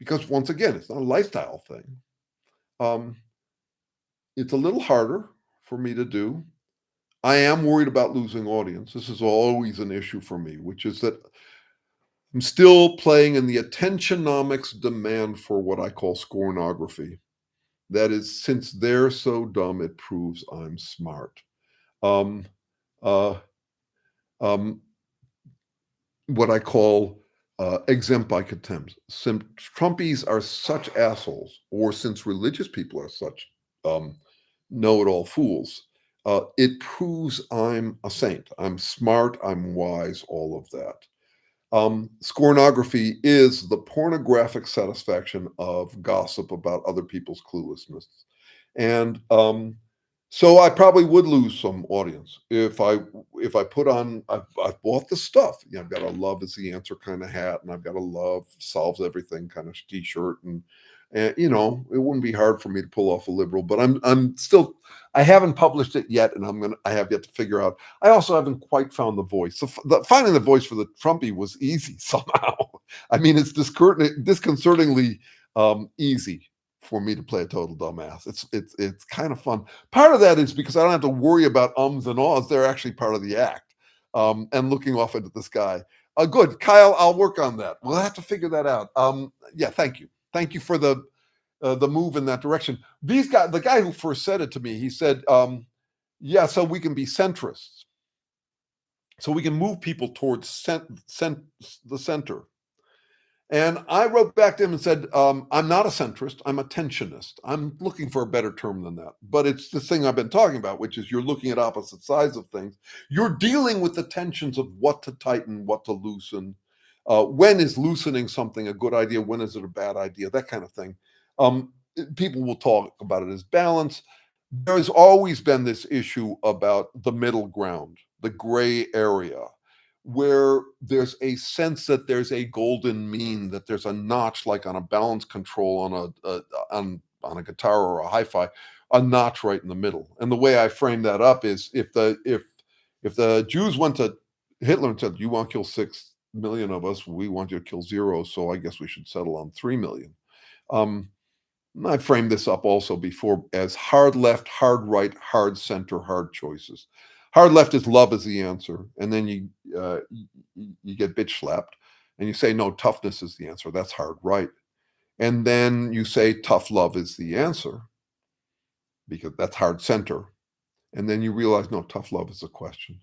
because once again, it's not a lifestyle thing. Um, it's a little harder for me to do. I am worried about losing audience. This is always an issue for me, which is that I'm still playing in the attentionomics demand for what I call scornography. That is, since they're so dumb, it proves I'm smart. Um, uh, um, what I call exempt by contempt. Trumpies are such assholes, or since religious people are such um, know-it-all fools, it proves I'm a saint. I'm smart, I'm wise, all of that. Scornography is the pornographic satisfaction of gossip about other people's cluelessness. And so I probably would lose some audience if I put on. I've bought the stuff. I've got a love is the answer kind of hat, and I've got a love solves everything kind of t-shirt, and it wouldn't be hard for me to pull off a liberal. But I'm still. I haven't published it yet, and I have yet to figure out. I also haven't quite found the voice. So finding the voice for the Trumpy was easy somehow. I mean, it's disconcertingly easy for me to play a total dumbass. It's kind of fun. Part of that is because I don't have to worry about ums and ahs. They're actually part of the act. And looking off into the sky. Good, Kyle. I'll work on that. We'll have to figure that out. Yeah, thank you. Thank you for the move in that direction. The guy who first said it to me, he said, "Yeah, so we can be centrists, so we can move people towards the center." And I wrote back to him and said, I'm not a centrist, I'm a tensionist. I'm looking for a better term than that. But it's this thing I've been talking about, which is you're looking at opposite sides of things. You're dealing with the tensions of what to tighten, what to loosen. When is loosening something a good idea? When is it a bad idea? That kind of thing. People will talk about it as balance. There's always been this issue about the middle ground, the gray area, where there's a sense that there's a golden mean, that there's a notch like on a balance control on a guitar or a hi-fi, a notch right in the middle. And the way I frame that up is if the Jews went to Hitler and said, "You want to kill 6 million of us, we want you to kill 0, so I guess we should settle on 3 million." I framed this up also before as hard left, hard right, hard center, hard choices. Hard left is love is the answer, and then you get bitch slapped, and you say no, toughness is the answer. That's hard right, and then you say tough love is the answer because that's hard center, and then you realize no, tough love is a question.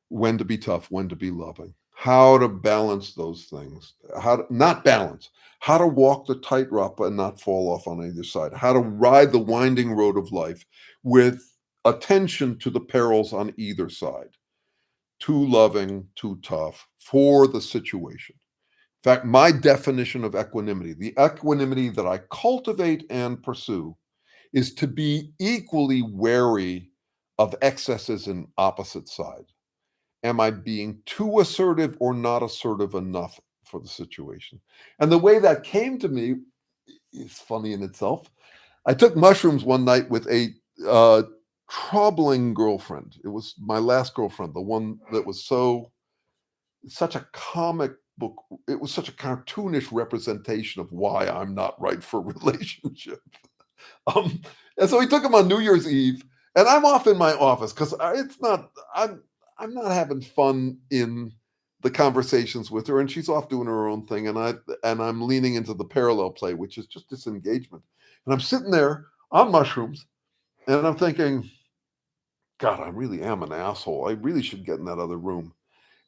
When to be tough, when to be loving, how to balance those things, how to not balance, how to walk the tightrope and not fall off on either side, how to ride the winding road of life with attention to the perils on either side. Too loving, too tough for the situation. In fact, my definition of equanimity, the equanimity that I cultivate and pursue, is to be equally wary of excesses in opposite sides. Am I being too assertive or not assertive enough for the situation? And the way that came to me is funny in itself. I took mushrooms one night with a troubling girlfriend. It was my last girlfriend, the one that was such a comic book. It was such a cartoonish representation of why I'm not right for a relationship. And so we took him on New Year's Eve, and I'm off in my office because I'm not having fun in the conversations with her, and she's off doing her own thing, and I'm leaning into the parallel play, which is just disengagement. And I'm sitting there on mushrooms, and I'm thinking, God, I really am an asshole. I really should get in that other room.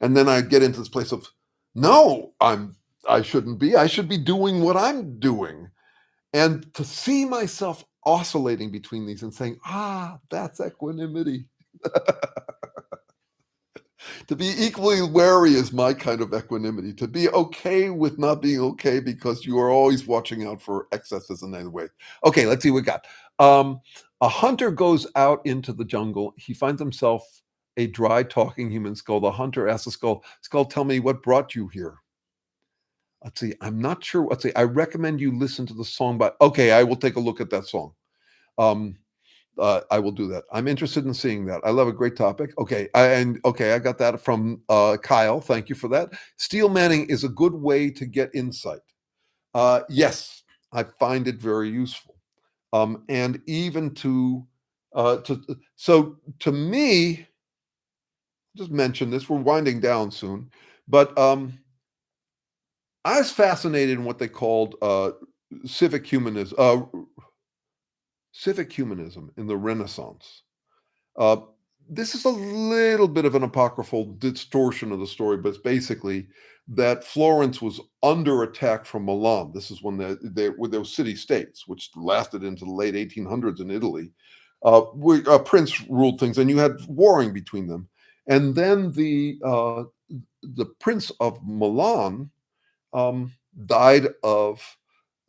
And then I get into this place of, no, I shouldn't be. I should be doing what I'm doing. And to see myself oscillating between these and saying, that's equanimity. To be equally wary is my kind of equanimity. To be okay with not being okay because you are always watching out for excesses in any way. Okay, let's see what we got. A hunter goes out into the jungle. He finds himself a dry talking human skull. The hunter asks the skull, tell me what brought you here. Let's see, I'm not sure. Let's see, I recommend you listen to the song okay, I will take a look at that song. I will do that. I'm interested in seeing that. I love a great topic. Okay, I got that from Kyle. Thank you for that. Steel manning is a good way to get insight. Yes, I find it very useful. And even to me, just mention this, we're winding down soon, but I was fascinated in what they called civic humanism, civic humanism in the Renaissance. Uh, this is a little bit of an apocryphal distortion of the story, but it's basically that Florence was under attack from Milan. This is when there were those city-states, which lasted into the late 1800s in Italy. Where a prince ruled things, and you had warring between them. And then the Prince of Milan died of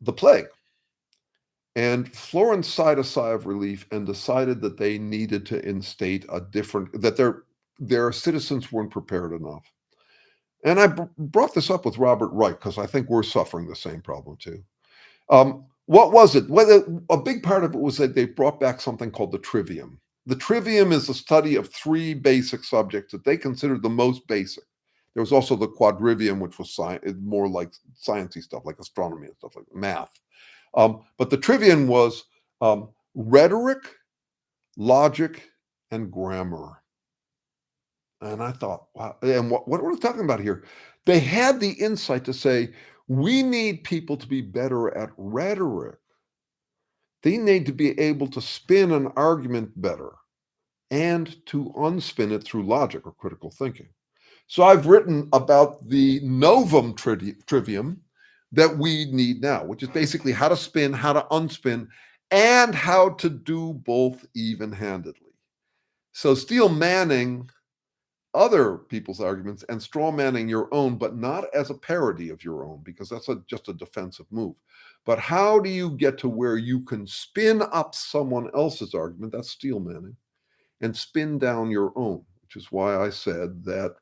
the plague. And Florence sighed a sigh of relief and decided that they needed to instate that their citizens weren't prepared enough. And I brought this up with Robert Wright because I think we're suffering the same problem too. What was it? Well, a big part of it was that they brought back something called the trivium. The trivium is the study of three basic subjects that they considered the most basic. There was also the quadrivium, which was more like sciencey stuff, like astronomy and stuff like math. But the trivium was rhetoric, logic, and grammar. And I thought, wow, and what are we talking about here? They had the insight to say, we need people to be better at rhetoric. They need to be able to spin an argument better and to unspin it through logic or critical thinking. So I've written about the novum trivium that we need now, which is basically how to spin, how to unspin, and how to do both even-handedly. So steel manning other people's arguments and straw manning your own, but not as a parody of your own, because that's just a defensive move. But how do you get to where you can spin up someone else's argument, that's steel manning, and spin down your own, which is why I said that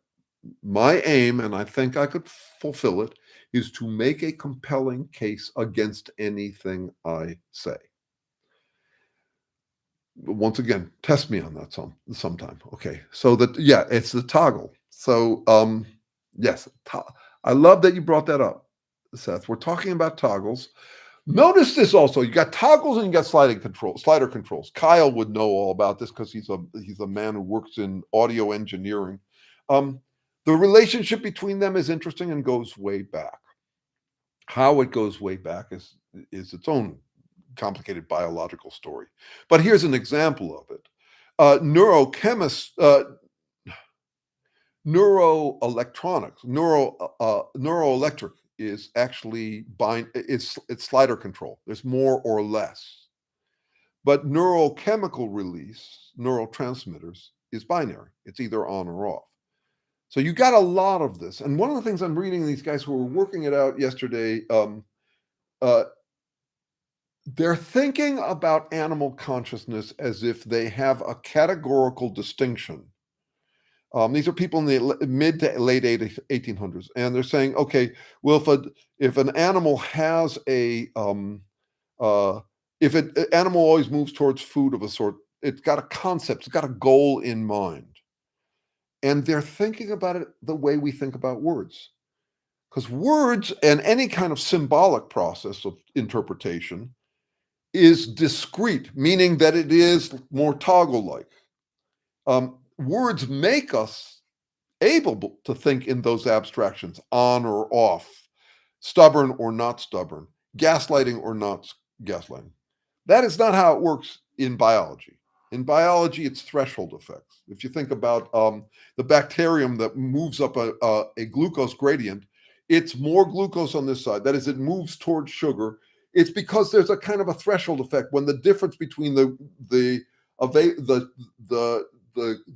my aim, and I think I could fulfill it, is to make a compelling case against anything I say. Once again, test me on that sometime. Okay, so it's the toggle. So yes, I love that you brought that up, Seth. We're talking about toggles. Notice this also. You got toggles and you got slider controls. Kyle would know all about this because he's a man who works in audio engineering. The relationship between them is interesting and goes way back. How it goes way back is its own complicated biological story. But here's an example of it. Neuroelectronics, neuroelectric is actually it's slider control. There's more or less. But neurochemical release, neurotransmitters, is binary. It's either on or off. So you got a lot of this. And one of the things I'm reading, these guys who were working it out yesterday, they're thinking about animal consciousness as if they have a categorical distinction. These are people in the mid to late 1800s, and they're saying, okay, well, if an animal has if an animal always moves towards food of a sort, it's got a concept, it's got a goal in mind. And they're thinking about it the way we think about words. Because words and any kind of symbolic process of interpretation is discrete, meaning that it is more toggle-like. Words make us able to think in those abstractions, on or off, stubborn or not stubborn, gaslighting or not gaslighting. That is not how it works in biology. In biology, it's threshold effects. If you think about the bacterium that moves up a glucose gradient, it's more glucose on this side. That is, it moves towards sugar. It's because there's a kind of a threshold effect when the difference between the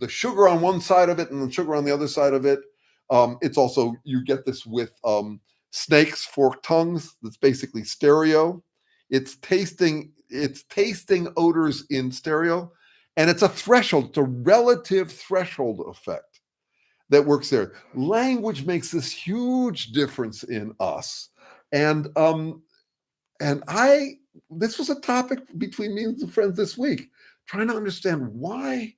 sugar on one side of it and the sugar on the other side of it. It's also, you get this with snakes' forked tongues. That's basically stereo. It's tasting odors in stereo, and it's a threshold. It's a relative threshold effect that works there. Language makes this huge difference in us, and this was a topic between me and some friends this week, trying to understand why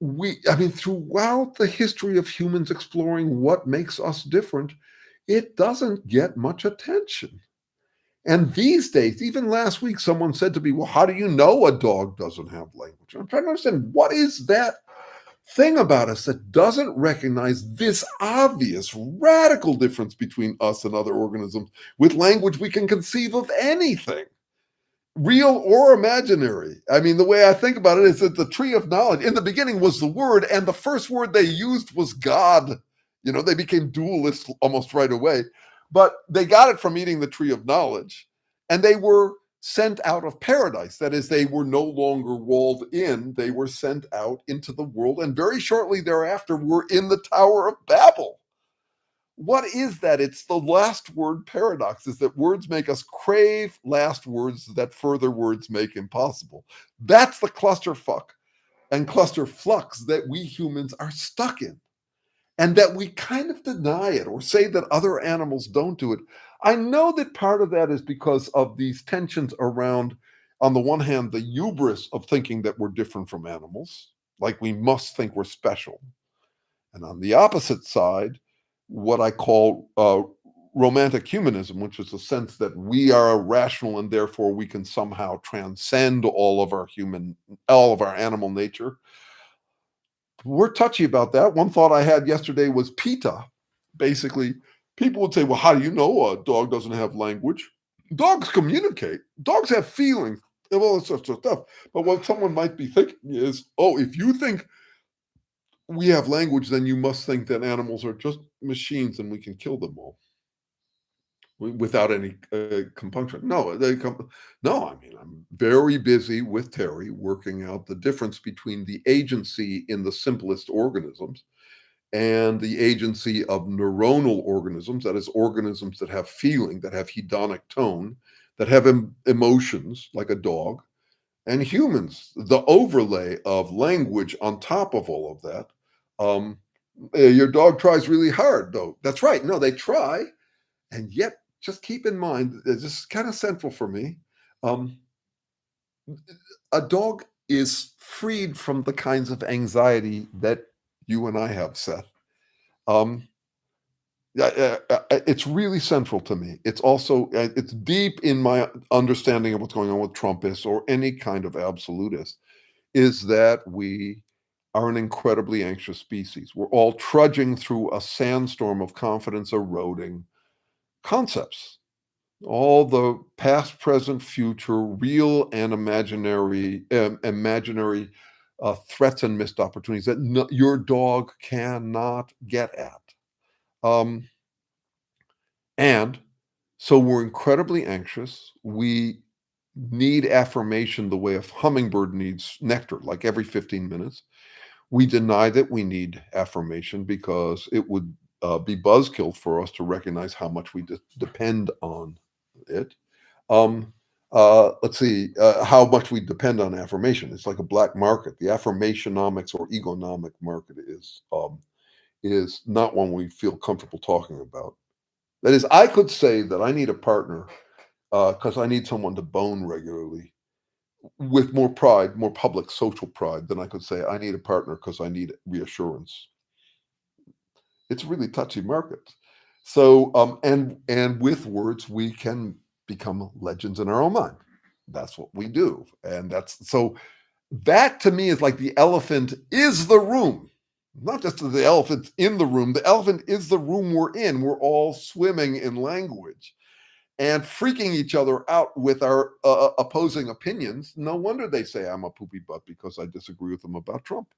throughout the history of humans exploring what makes us different, it doesn't get much attention. And these days, even last week, someone said to me, well, how do you know a dog doesn't have language? I'm trying to understand, what is that thing about us that doesn't recognize this obvious radical difference between us and other organisms? With language, we can conceive of anything, real or imaginary. I mean, the way I think about it is that the tree of knowledge in the beginning was the word, and the first word they used was God. They became dualists almost right away, but they got it from eating the tree of knowledge, and they were sent out of paradise. That is, they were no longer walled in, they were sent out into the world, and very shortly thereafter were in the Tower of Babel. What is that? It's the last word paradox, is that words make us crave last words that further words make impossible. That's the clusterfuck and clusterflux that we humans are stuck in, and that we kind of deny it or say that other animals don't do it. I know that part of that is because of these tensions around, on the one hand, the hubris of thinking that we're different from animals, like we must think we're special. And on the opposite side, what I call romantic humanism, which is the sense that we are rational and therefore we can somehow transcend all of our animal nature. We're touchy about that. One thought I had yesterday was PETA. Basically, people would say, well, how do you know a dog doesn't have language? Dogs communicate. Dogs have feelings and all this sort of stuff. But what someone might be thinking is, oh, if you think we have language, then you must think that animals are just machines and we can kill them all without any compunction. No, no. I mean, I'm very busy with Terry working out the difference between the agency in the simplest organisms and the agency of neuronal organisms, that is, organisms that have feeling, that have hedonic tone, that have emotions like a dog, and humans, the overlay of language on top of all of that. Your dog tries really hard, though. That's right. No, they try. And yet, just keep in mind, this is kind of central for me. A dog is freed from the kinds of anxiety that you and I have, Seth. It's really central to me. It's also it's deep in my understanding of what's going on with Trumpists or any kind of absolutist, is that we are an incredibly anxious species. We're all trudging through a sandstorm of confidence eroding concepts. All the past, present, future, real and imaginary threats and missed opportunities that your dog cannot get at. And so we're incredibly anxious. We need affirmation the way a hummingbird needs nectar, like every 15 minutes. We deny that we need affirmation because it would be buzzkill for us to recognize how much we depend on it. Let's see, how much we depend on affirmation. It's like a black market. The affirmationomics or egonomic market is not one we feel comfortable talking about. That is, I could say that I need a partner because I need someone to bone regularly with more pride, more public social pride than I could say I need a partner because I need reassurance. It's a really touchy market. So, and with words, we can become legends in our own mind. That's what we do. And that to me is like the elephant is the room. Not just the elephant in the room, the elephant is the room we're in. We're all swimming in language and freaking each other out with our opposing opinions. No wonder they say I'm a poopy butt because I disagree with them about Trump.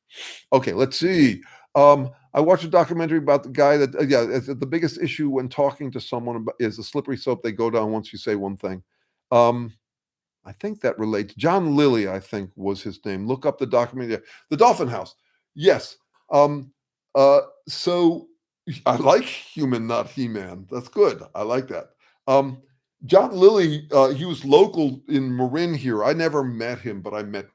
Okay, let's see. I watched a documentary about the guy that, the biggest issue when talking to someone is the slippery slope they go down once you say one thing. I think that relates. John Lilly, I think, was his name. Look up the documentary. The Dolphin House. Yes. So I like Human, Not He-Man. That's good. I like that. John Lilly, he was local in Marin here. I never met him, but I met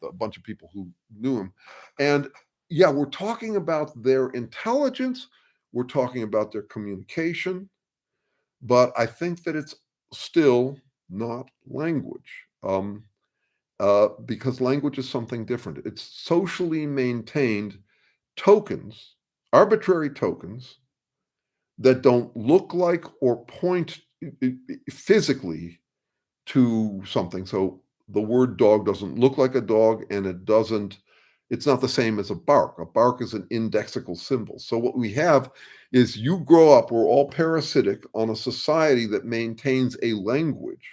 a bunch of people who knew him. And yeah, we're talking about their intelligence. We're talking about their communication. But I think that it's still not language. Because language is something different. It's socially maintained tokens, arbitrary tokens that don't look like or point physically to something. So the word dog doesn't look like a dog, and it's not the same as a bark. A bark is an indexical symbol. So what we have is you grow up, we're all parasitic on a society that maintains a language,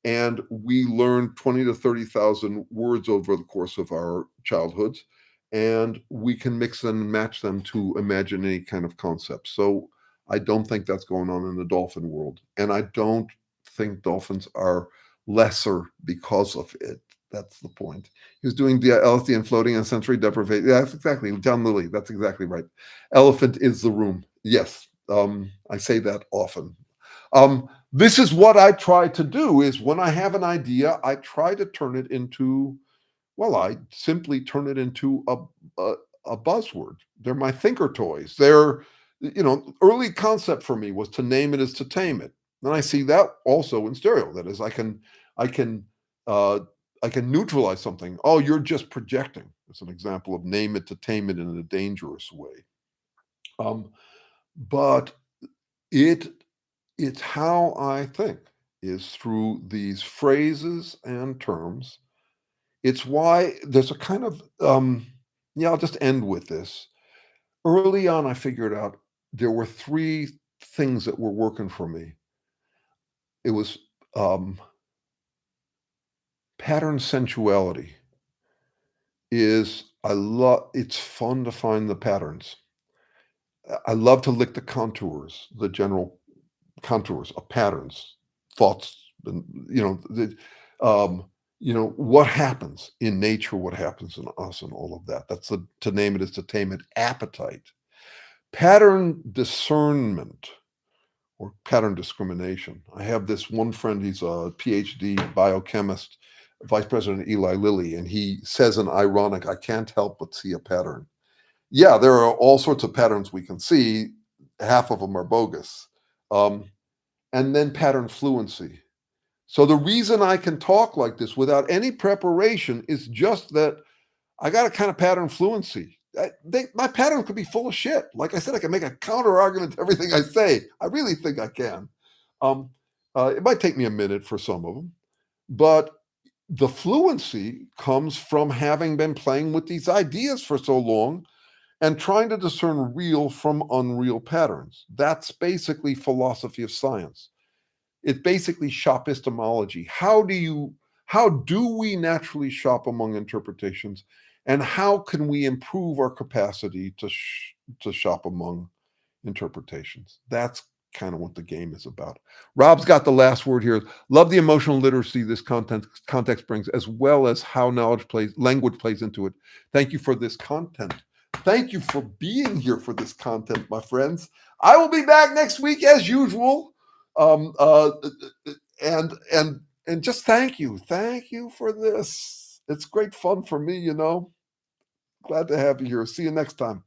and we learn 20 to 30,000 words over the course of our childhoods, and we can mix them and match them to imagine any kind of concept. So I don't think that's going on in the dolphin world, and I don't think dolphins are lesser because of it. That's the point. He was doing the LSD and floating and sensory deprivation. Yeah, that's exactly John Lilly. That's exactly right. Elephant is the room. Yes, I say that often. This is what I try to do: is when I have an idea, I try to turn it into, well, I simply turn it into a, a buzzword. They're my thinker toys. Early concept for me was to name it is to tame it. And I see that also in stereo. That is, I can, uh, I can neutralize something. Oh, you're just projecting. It's an example of name it to tame it in a dangerous way. Um, but it it's how I think, is through these phrases and terms. It's why there's a kind of, yeah, I'll just end with this. Early on, I figured out there were three things that were working for me. It was pattern sensuality. It's fun to find the patterns. I love to lick the contours, the general contours of patterns, thoughts, and what happens in nature, what happens in us, and all of that. That's to name it is to tame it. Appetite, pattern discernment, or pattern discrimination. I have this one friend. He's a PhD biochemist, Vice President Eli Lilly, and he says an ironic, "I can't help but see a pattern." Yeah, there are all sorts of patterns we can see. Half of them are bogus. Um, and then pattern fluency. So the reason I can talk like this without any preparation is just that I got a kind of pattern fluency. My pattern could be full of shit. Like I said, I can make a counter argument to everything I say. I really think I can. Um, it might take me a minute for some of them, but the fluency comes from having been playing with these ideas for so long and trying to discern real from unreal patterns. That's basically philosophy of science. It's basically shopistemology. How do we naturally shop among interpretations, and how can we improve our capacity to shop among interpretations? That's kind of what the game is about. Rob's got the last word here. Love the emotional literacy this context brings, as well as how language plays into it. Thank you for this content. Thank you for being here for this content, my friends. I will be back next week as usual. Um, uh, and just thank you for this. It's great fun for me. Glad to have you here. See you next time.